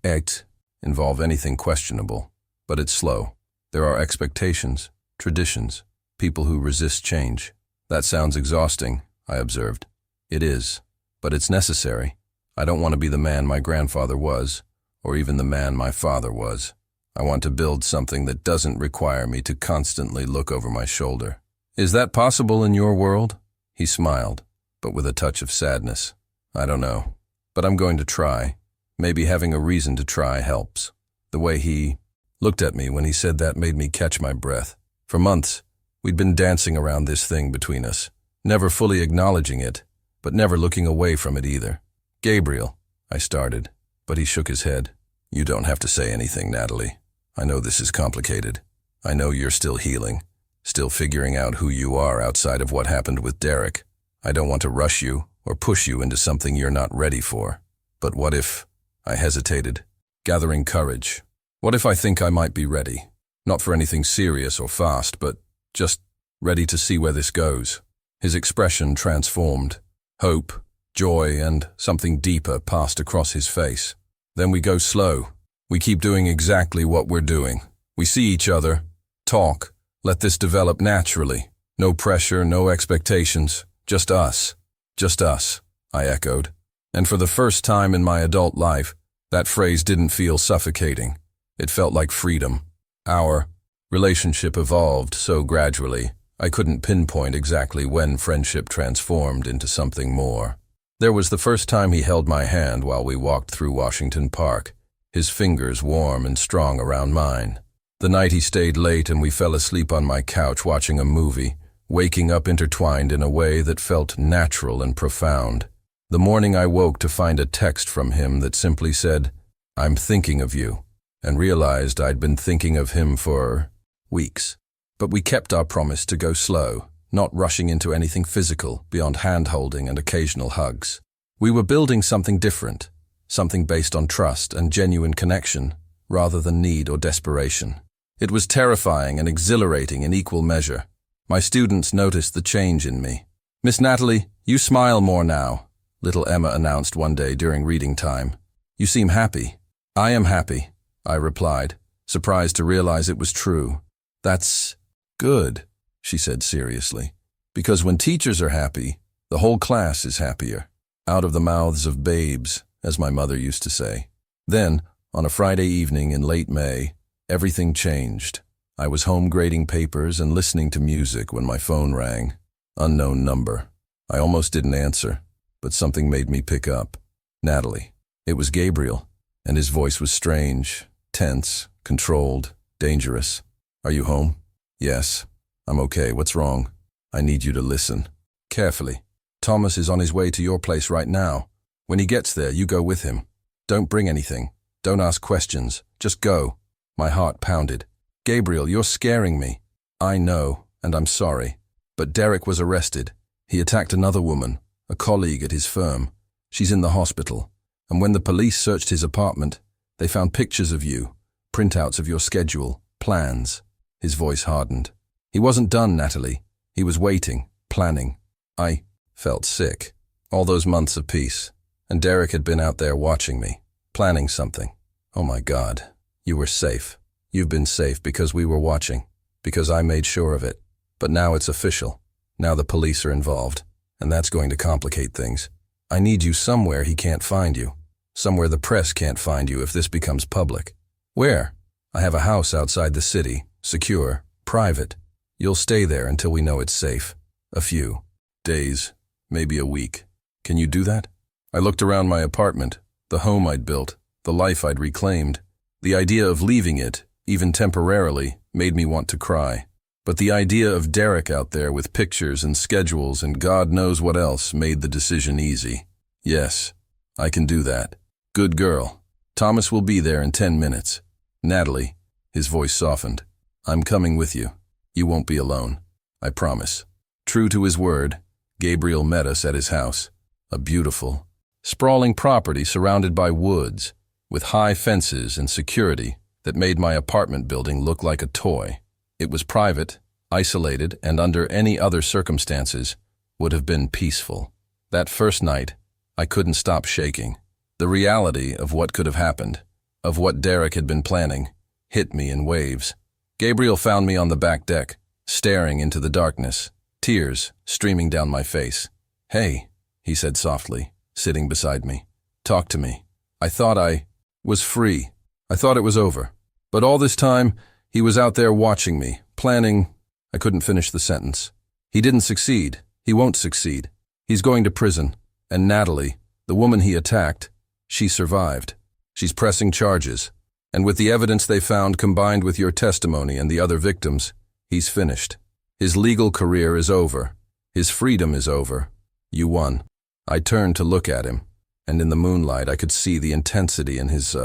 involve anything questionable. But it's slow. There are expectations, traditions, people who resist change." "That sounds exhausting," I observed. "It is, but it's necessary. I don't want to be the man my grandfather was, or even the man my father was. I want to build something that doesn't require me to constantly look over my shoulder." "Is that possible in your world?" He smiled, but with a touch of sadness. "I don't know, but I'm going to try. Maybe having a reason to try helps." The way he looked at me when he said that made me catch my breath. For months, we'd been dancing around this thing between us, never fully acknowledging it, but never looking away from it either. "Gabriel," I started, but he shook his head. "You don't have to say anything, Natalie. I know this is complicated. I know you're still healing, still figuring out who you are outside of what happened with Derek. I don't want to rush you or push you into something you're not ready for. But what if—" I hesitated, gathering courage. "What if I think I might be ready? Not for anything serious or fast, but just ready to see where this goes." His expression transformed. Hope, joy, and something deeper passed across his face. "Then we go slow. We keep doing exactly what we're doing. We see each other, talk, let this develop naturally. No pressure, no expectations. Just us." "Just us," I echoed. And for the first time in my adult life, that phrase didn't feel suffocating. It felt like freedom. Our relationship evolved so gradually, I couldn't pinpoint exactly when friendship transformed into something more. There was the first time he held my hand while we walked through Washington Park. his fingers warm and strong around mine. The night he stayed late and we fell asleep on my couch watching a movie, waking up intertwined in a way that felt natural and profound. The morning I woke to find a text from him that simply said, "I'm thinking of you," and realized I'd been thinking of him for weeks. But we kept our promise to go slow, not rushing into anything physical beyond hand-holding and occasional hugs. We were building something different, something based on trust and genuine connection, rather than need or desperation. It was terrifying and exhilarating in equal measure. My students noticed the change in me. "Miss Natalie, you smile more now," little Emma announced one day during reading time. "You seem happy." "I am happy," I replied, surprised to realize it was true. "That's good," she said seriously, "because when teachers are happy, the whole class is happier." Out of the mouths of babes, as my mother used to say. Then, on a Friday evening in late May, everything changed. I was home grading papers and listening to music when my phone rang. Unknown number. I almost didn't answer, but something made me pick up. Natalie. It was Gabriel, and his voice was strange, tense, controlled, dangerous. "Are you home?" "Yes. I'm okay. What's wrong?" "I need you to listen. Carefully. Thomas is on his way to your place right now. When he gets there, you go with him. Don't bring anything. Don't ask questions. Just go." My heart pounded. "Gabriel, you're scaring me." "I know, and I'm sorry. But Derek was arrested. He attacked another woman, a colleague at his firm. She's in the hospital. And when the police searched his apartment, they found pictures of you, printouts of your schedule, plans." His voice hardened. "He wasn't done, Natalie. He was waiting, planning." I felt sick. All those months of peace. And Derek had been out there watching me, planning something. Oh my God. You were safe. You've been safe because we were watching, because I made sure of it. But now it's official. Now the police are involved, and that's going to complicate things. I need you somewhere he can't find you. Somewhere the press can't find you if this becomes public. "Where?" "I have a house outside the city, secure, private. You'll stay there until we know it's safe. A few days, maybe a week. Can you do that?" I looked around my apartment, the home I'd built, the life I'd reclaimed. The idea of leaving it, even temporarily, made me want to cry. But the idea of Derek out there with pictures and schedules and God knows what else made the decision easy. "Yes, I can do that. Good girl. Thomas will be there in 10 minutes. Natalie," his voice softened, "I'm coming with you. You won't be alone. I promise." True to his word, Gabriel met us at his house. A beautiful, sprawling property surrounded by woods, with high fences and security that made my apartment building look like a toy. It was private, isolated, and under any other circumstances would have been peaceful. That first night, I couldn't stop shaking. The reality of what could have happened, of what Derek had been planning, hit me in waves. Gabriel found me on the back deck, staring into the darkness, tears streaming down my face. "Hey," he said softly, sitting beside me. "Talk to me." I thought I was free. I thought it was over. But all this time, he was out there watching me, planning. I couldn't finish the sentence. He didn't succeed. He won't succeed. He's going to prison. And Natalie, the woman he attacked, she survived. She's pressing charges. And with the evidence they found combined with your testimony and the other victims, he's finished. His legal career is over. His freedom is over. You won. I turned to look at him, and in the moonlight I could see the intensity in his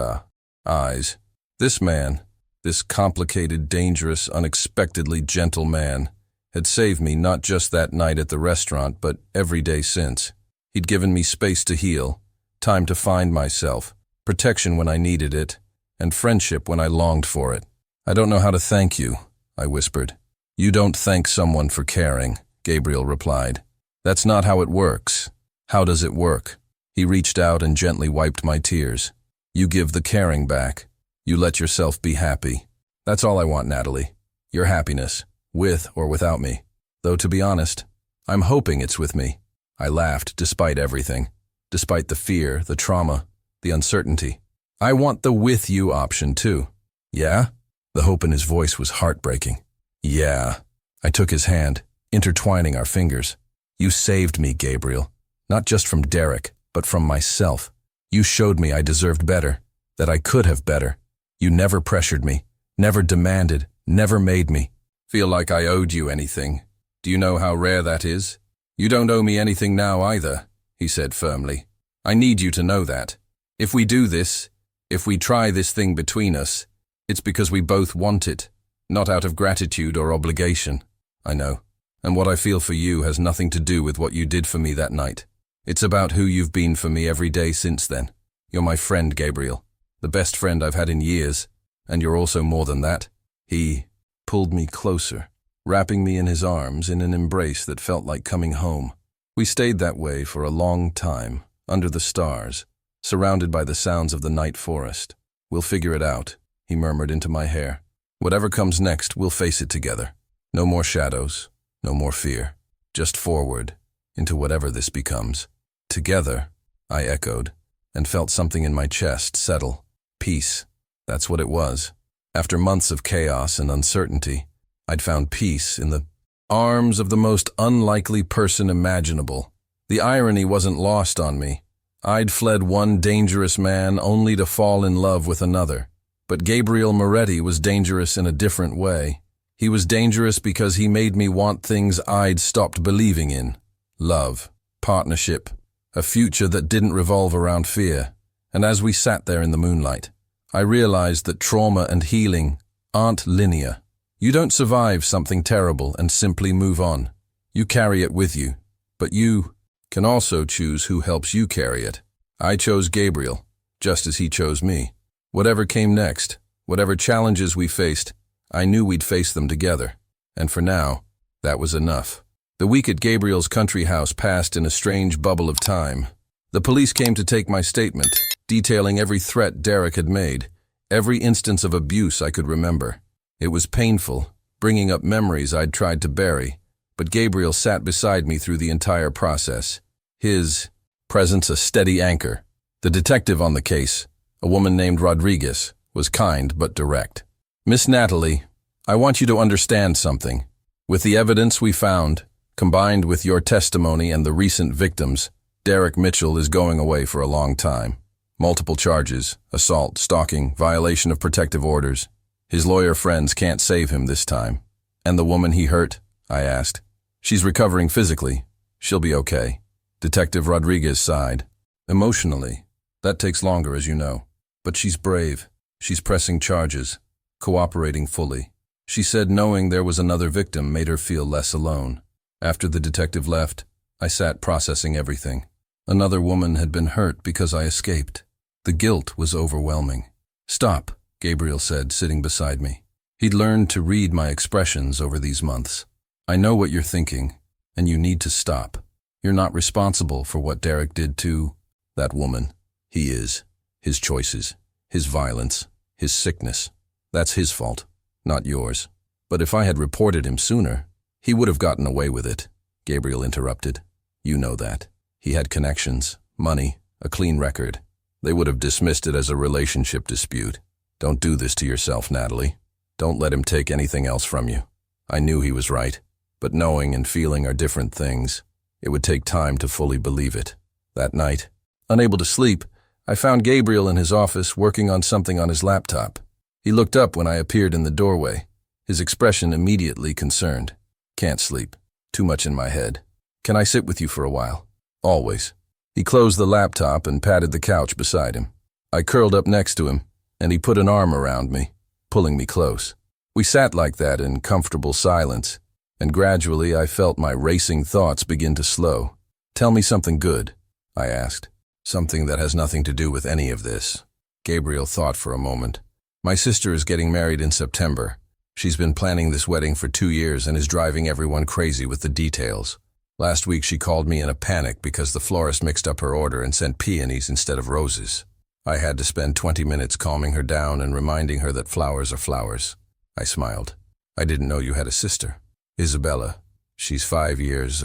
eyes. This man, this complicated, dangerous, unexpectedly gentle man, had saved me not just that night at the restaurant, but every day since. He'd given me space to heal, time to find myself, protection when I needed it, and friendship when I longed for it. "I don't know how to thank you," I whispered. "You don't thank someone for caring," Gabriel replied. "That's not how it works." "How does it work?" He reached out and gently wiped my tears. "You give the caring back. You let yourself be happy. That's all I want, Natalie. Your happiness, with or without me. Though to be honest, I'm hoping it's with me." I laughed despite everything, despite the fear, the trauma, the uncertainty. "I want the with you option too." "Yeah?" The hope in his voice was heartbreaking. "Yeah." I took his hand, intertwining our fingers. "You saved me, Gabriel. Not just from Derek, but from myself. You showed me I deserved better. that I could have better. You never pressured me, never demanded, never made me feel like I owed you anything. Do you know how rare that is? You don't owe me anything now either, he said firmly. I need you to know that. If we do this, if we try this thing between us, it's because we both want it, not out of gratitude or obligation. I know. And what I feel for you has nothing to do with what you did for me that night. It's about who you've been for me every day since then. You're my friend, Gabriel. The best friend I've had in years. And you're also more than that. He pulled me closer, wrapping me in his arms in an embrace that felt like coming home. We stayed that way for a long time, under the stars, surrounded by the sounds of the night forest. We'll figure it out, he murmured into my hair. Whatever comes next, we'll face it together. No more shadows, no more fear. Just forward, into whatever this becomes. Together, I echoed, and felt something in my chest settle. Peace. That's what it was. After months of chaos and uncertainty, I'd found peace in the arms of the most unlikely person imaginable. The irony wasn't lost on me. I'd fled one dangerous man only to fall in love with another. But Gabriel Moretti was dangerous in a different way. He was dangerous because he made me want things I'd stopped believing in. Love, partnership, a future that didn't revolve around fear. And as we sat there in the moonlight, I realized that trauma and healing aren't linear. You don't survive something terrible and simply move on. You carry it with you, but you can also choose who helps you carry it. I chose Gabriel, just as he chose me. Whatever came next, whatever challenges we faced, I knew we'd face them together. And for now, that was enough. The week at Gabriel's country house passed in a strange bubble of time. The police came to take my statement, detailing every threat Derek had made, every instance of abuse I could remember. It was painful, bringing up memories I'd tried to bury, but Gabriel sat beside me through the entire process, his presence a steady anchor. The detective on the case, a woman named Rodriguez, was kind but direct. Miss Natalie, I want you to understand something. With the evidence we found, combined with your testimony and the recent victims, Derek Mitchell is going away for a long time. Multiple charges, assault, stalking, violation of protective orders. His lawyer friends can't save him this time. And the woman he hurt? I asked. She's recovering physically. She'll be okay. Detective Rodriguez sighed. Emotionally, that takes longer, as you know. But she's brave. She's pressing charges, cooperating fully. She said knowing there was another victim made her feel less alone. After the detective left, I sat processing everything. Another woman had been hurt because I escaped. The guilt was overwhelming. Stop, Gabriel said, sitting beside me. He'd learned to read my expressions over these months. I know what you're thinking, and you need to stop. You're not responsible for what Derek did to that woman. He is. His choices, his violence, his sickness. That's his fault, not yours. But if I had reported him sooner, he would have gotten away with it, Gabriel interrupted. You know that. He had connections, money, a clean record. They would have dismissed it as a relationship dispute. Don't do this to yourself, Natalie. Don't let him take anything else from you. I knew he was right, but knowing and feeling are different things. It would take time to fully believe it. That night, unable to sleep, I found Gabriel in his office working on something on his laptop. He looked up when I appeared in the doorway, his expression immediately concerned. Can't sleep. Too much in my head. Can I sit with you for a while? Always. He closed the laptop and patted the couch beside him. I curled up next to him, and he put an arm around me, pulling me close. We sat like that in comfortable silence, and gradually I felt my racing thoughts begin to slow. Tell me something good, I asked. Something that has nothing to do with any of this. Gabriel thought for a moment. My sister is getting married in September. She's been planning this wedding for 2 years and is driving everyone crazy with the details. Last week she called me in a panic because the florist mixed up her order and sent peonies instead of roses. I had to spend 20 minutes calming her down and reminding her that flowers are flowers. I smiled. I didn't know you had a sister. Isabella. She's 5 years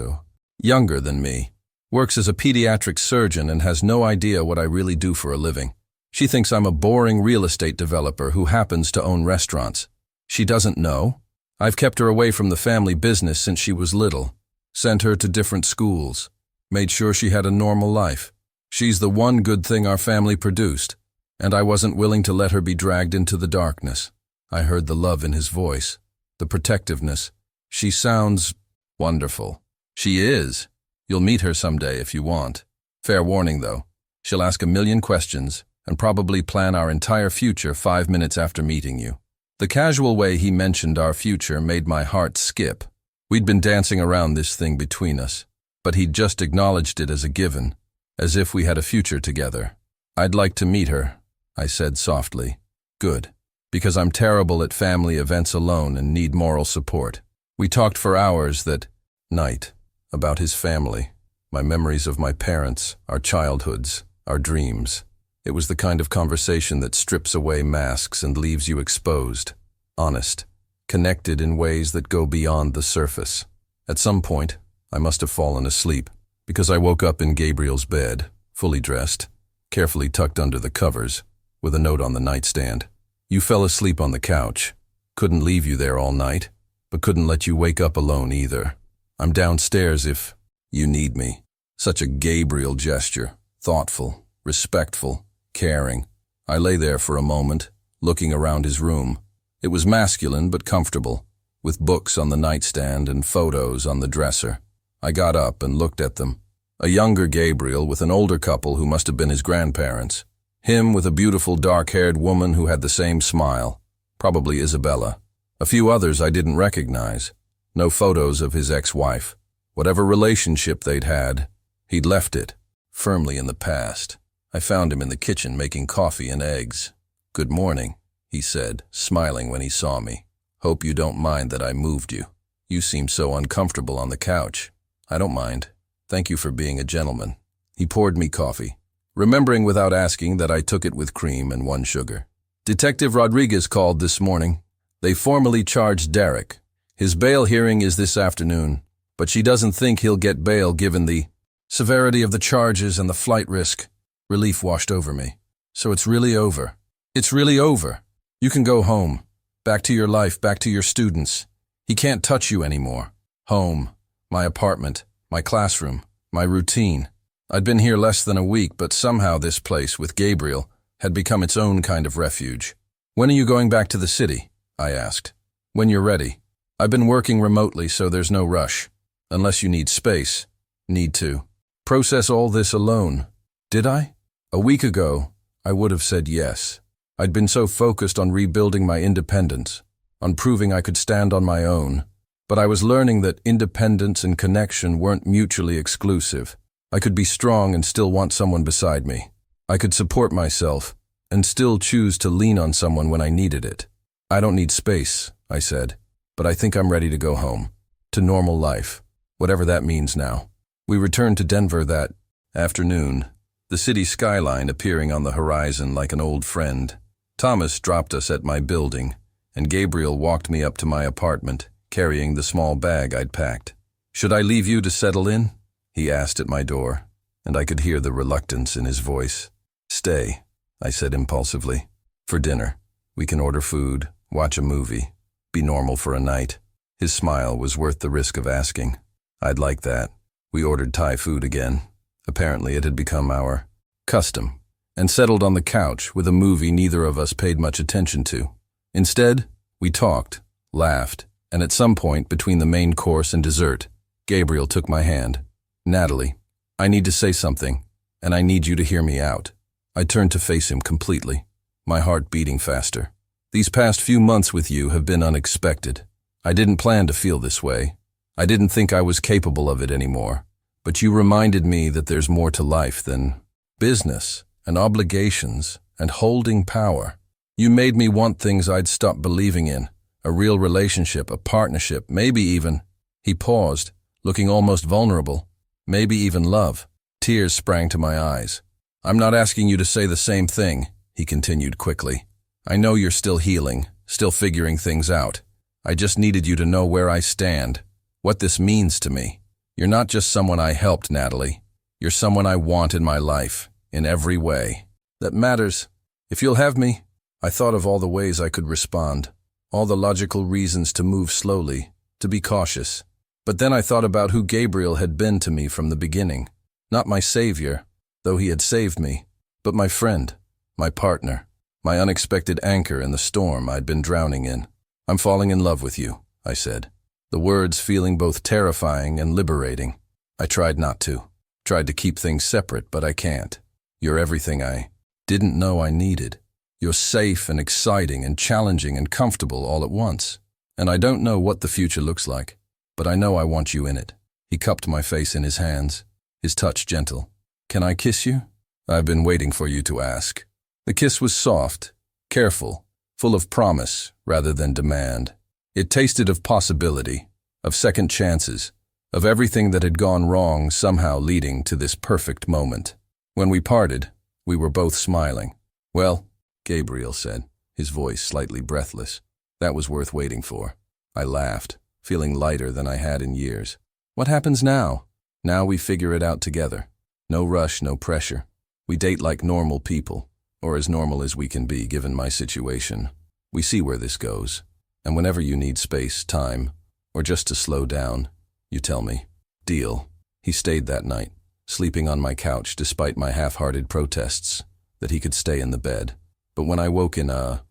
younger than me. Works as a pediatric surgeon and has no idea what I really do for a living. She thinks I'm a boring real estate developer who happens to own restaurants. She doesn't know. I've kept her away from the family business since she was little. Sent her to different schools. Made sure she had a normal life. She's the one good thing our family produced. and I wasn't willing to let her be dragged into the darkness. I heard the love in his voice, the protectiveness. She sounds wonderful. She is. You'll meet her someday if you want. Fair warning, though. She'll ask a million questions and probably plan our entire future 5 minutes after meeting you. The casual way he mentioned our future made my heart skip. We'd been dancing around this thing between us, but he'd just acknowledged it as a given, as if we had a future together. I'd like to meet her, I said softly. Good, because I'm terrible at family events alone and need moral support. We talked for hours that night about his family, my memories of my parents, our childhoods, our dreams. It was the kind of conversation that strips away masks and leaves you exposed, honest, connected in ways that go beyond the surface. At some point, I must have fallen asleep, because I woke up in Gabriel's bed, fully dressed, carefully tucked under the covers, with a note on the nightstand. You fell asleep on the couch. Couldn't leave you there all night, but couldn't let you wake up alone either. I'm downstairs if you need me. Such a Gabriel gesture, thoughtful, respectful, caring. I lay there for a moment, looking around his room. It was masculine but comfortable, with books on the nightstand and photos on the dresser. I got up and looked at them. A younger Gabriel with an older couple who must have been his grandparents. Him with a beautiful dark-haired woman who had the same smile, probably Isabella. A few others I didn't recognize. No photos of his ex-wife. Whatever relationship they'd had, he'd left it, firmly in the past. I found him in the kitchen making coffee and eggs. "Good morning," he said, smiling when he saw me. "Hope you don't mind that I moved you. You seem so uncomfortable on the couch." "I don't mind. Thank you for being a gentleman." He poured me coffee, remembering without asking that I took it with cream and 1 sugar. "Detective Rodriguez called this morning. They formally charged Derek. His bail hearing is this afternoon, but she doesn't think he'll get bail given the severity of the charges and the flight risk." Relief washed over me. "So it's really over. It's really over. You can go home. Back to your life, back to your students. He can't touch you anymore. Home, my apartment, my classroom, my routine. I'd been here less than a week, but somehow this place, with Gabriel, had become its own kind of refuge." "When are you going back to the city?" I asked. "When you're ready. I've been working remotely, so there's no rush. Unless you need space. Need to process all this alone." Did I? A week ago, I would have said yes. I'd been so focused on rebuilding my independence, on proving I could stand on my own. But I was learning that independence and connection weren't mutually exclusive. I could be strong and still want someone beside me. I could support myself and still choose to lean on someone when I needed it. "I don't need space," I said, "but I think I'm ready to go home. To normal life, whatever that means now." We returned to Denver that afternoon, the city skyline appearing on the horizon like an old friend. Thomas dropped us at my building, and Gabriel walked me up to my apartment, carrying the small bag I'd packed. "Should I leave you to settle in?" he asked at my door, and I could hear the reluctance in his voice. "Stay," I said impulsively. "For dinner. We can order food, watch a movie, be normal for a night." His smile was worth the risk of asking. I'd like that. We ordered Thai food again. Apparently it had become our custom, and settled on the couch with a movie neither of us paid much attention to. Instead, we talked, laughed, and at some point between the main course and dessert, Gabriel took my hand. "Natalie, I need to say something, and I need you to hear me out." I turned to face him completely, my heart beating faster. "These past few months with you have been unexpected. I didn't plan to feel this way. I didn't think I was capable of it anymore. But you reminded me that there's more to life than business and obligations and holding power. You made me want things I'd stopped believing in, a real relationship, a partnership, maybe even—" He paused, looking almost vulnerable. "Maybe even love." Tears sprang to my eyes. "I'm not asking you to say the same thing," he continued quickly. "I know you're still healing, still figuring things out. I just needed you to know where I stand, what this means to me. You're not just someone I helped, Natalie. You're someone I want in my life, in every way. That matters. If you'll have me." I thought of all the ways I could respond, all the logical reasons to move slowly, to be cautious. But then I thought about who Gabriel had been to me from the beginning. Not my savior, though he had saved me, but my friend. my partner, my unexpected anchor in the storm I'd been drowning in. "I'm falling in love with you," I said, the words feeling both terrifying and liberating. I tried not to. Tried to keep things separate, but I can't. You're everything I didn't know I needed. You're safe and exciting and challenging and comfortable all at once. And I don't know what the future looks like, but I know I want you in it. He cupped my face in his hands, his touch gentle. "Can I kiss you?" "I've been waiting for you to ask." The kiss was soft, careful, full of promise rather than demand. It tasted of possibility, of second chances, of everything that had gone wrong somehow leading to this perfect moment. When we parted, we were both smiling. "Well," Gabriel said, his voice slightly breathless, "that was worth waiting for." I laughed, feeling lighter than I had in years. "What happens now?" "Now we figure it out together. No rush, no pressure. We date like normal people, or as normal as we can be given my situation. We see where this goes. And whenever you need space, time, or just to slow down, you tell me." "Deal." He stayed that night, sleeping on my couch despite my half-hearted protests that he could stay in the bed. But when I woke in the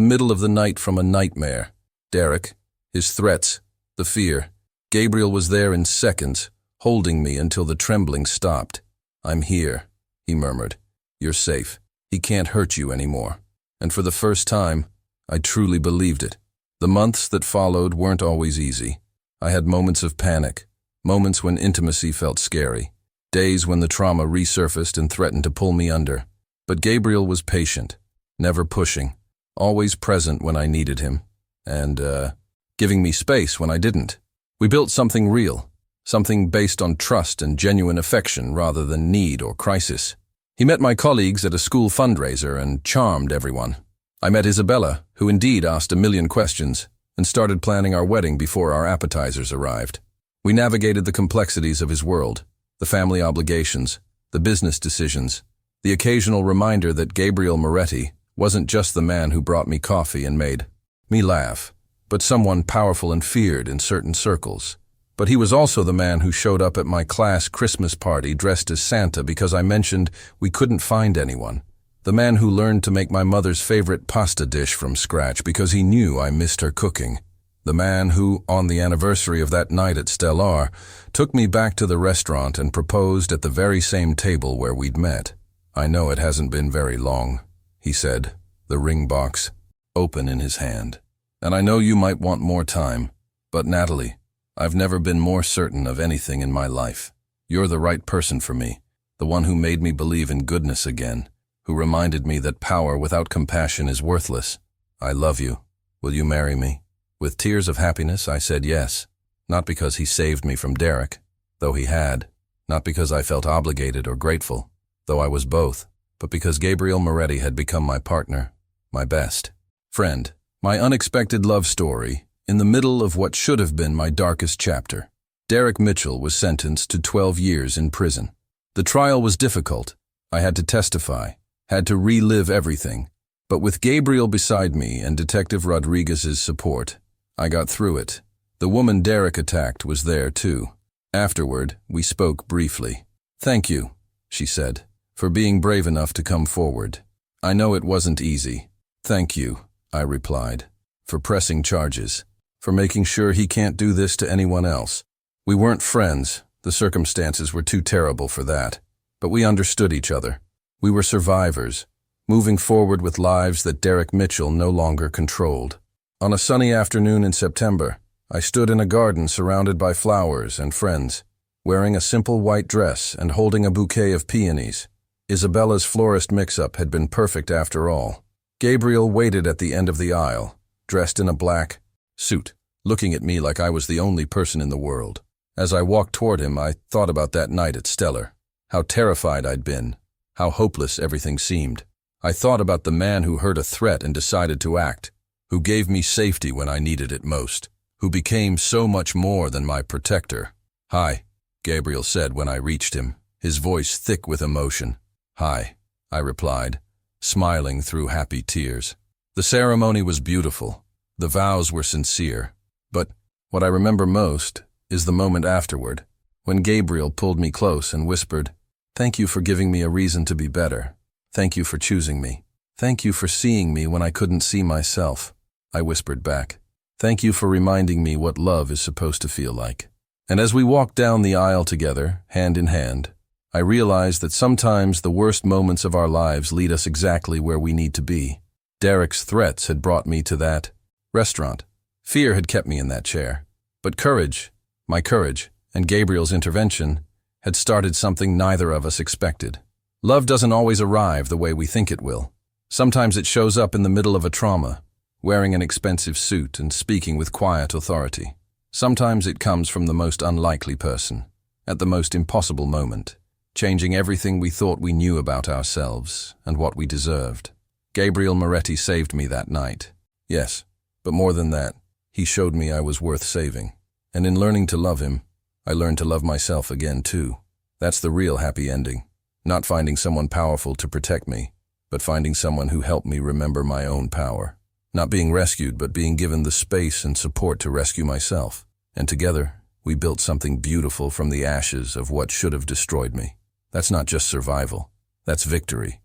middle of the night from a nightmare, Derek, his threats, the fear, Gabriel was there in seconds, holding me until the trembling stopped. "I'm here," he murmured. "You're safe. He can't hurt you anymore." And for the first time, I truly believed it. The months that followed weren't always easy. I had moments of panic, moments when intimacy felt scary, days when the trauma resurfaced and threatened to pull me under. But Gabriel was patient, never pushing, always present when I needed him, and giving me space when I didn't. We built something real, something based on trust and genuine affection rather than need or crisis. He met my colleagues at a school fundraiser and charmed everyone. I met Isabella, who indeed asked a million questions, and started planning our wedding before our appetizers arrived. We navigated the complexities of his world, the family obligations, the business decisions, the occasional reminder that Gabriel Moretti wasn't just the man who brought me coffee and made me laugh, but someone powerful and feared in certain circles. But he was also the man who showed up at my class Christmas party dressed as Santa because I mentioned we couldn't find anyone. The man who learned to make my mother's favorite pasta dish from scratch because he knew I missed her cooking. The man who, on the anniversary of that night at Stellar, took me back to the restaurant and proposed at the very same table where we'd met. "I know it hasn't been very long," he said, the ring box open in his hand. "And I know you might want more time, but Natalie, I've never been more certain of anything in my life. You're the right person for me, the one who made me believe in goodness again, who reminded me that power without compassion is worthless. I love you. Will you marry me?" With tears of happiness, I said yes, not because he saved me from Derek, though he had, not because I felt obligated or grateful, though I was both, but because Gabriel Moretti had become my partner, my best friend, my unexpected love story in the middle of what should have been my darkest chapter. Derek Mitchell was sentenced to 12 years in prison. The trial was difficult. I had to testify, had to relive everything. But with Gabriel beside me and Detective Rodriguez's support, I got through it. The woman Derek attacked was there too. Afterward, we spoke briefly. "Thank you," she said, "for being brave enough to come forward. I know it wasn't easy." "Thank you," I replied, "for pressing charges, for making sure he can't do this to anyone else." We weren't friends. The circumstances were too terrible for that. But we understood each other. We were survivors, moving forward with lives that Derek Mitchell no longer controlled. On a sunny afternoon in September, I stood in a garden surrounded by flowers and friends, wearing a simple white dress and holding a bouquet of peonies. Isabella's florist mix-up had been perfect after all. Gabriel waited at the end of the aisle, dressed in a black suit, looking at me like I was the only person in the world. As I walked toward him, I thought about that night at Stellar, how terrified I'd been, how hopeless everything seemed. I thought about the man who heard a threat and decided to act, who gave me safety when I needed it most, who became so much more than my protector. "Hi," Gabriel said when I reached him, his voice thick with emotion. "Hi," I replied, smiling through happy tears. The ceremony was beautiful. The vows were sincere. But what I remember most is the moment afterward, when Gabriel pulled me close and whispered, "Thank you for giving me a reason to be better. Thank you for choosing me." "Thank you for seeing me when I couldn't see myself," I whispered back. "Thank you for reminding me what love is supposed to feel like." And as we walked down the aisle together, hand in hand, I realized that sometimes the worst moments of our lives lead us exactly where we need to be. Derek's threats had brought me to that restaurant. Fear had kept me in that chair. But courage, my courage, and Gabriel's intervention had started something neither of us expected. Love doesn't always arrive the way we think it will. Sometimes it shows up in the middle of a trauma, wearing an expensive suit and speaking with quiet authority. Sometimes it comes from the most unlikely person, at the most impossible moment, changing everything we thought we knew about ourselves and what we deserved. Gabriel Moretti saved me that night. Yes, but more than that, he showed me I was worth saving. And in learning to love him, I learned to love myself again too. That's the real happy ending. Not finding someone powerful to protect me, but finding someone who helped me remember my own power. Not being rescued, but being given the space and support to rescue myself. And together, we built something beautiful from the ashes of what should have destroyed me. That's not just survival. That's victory.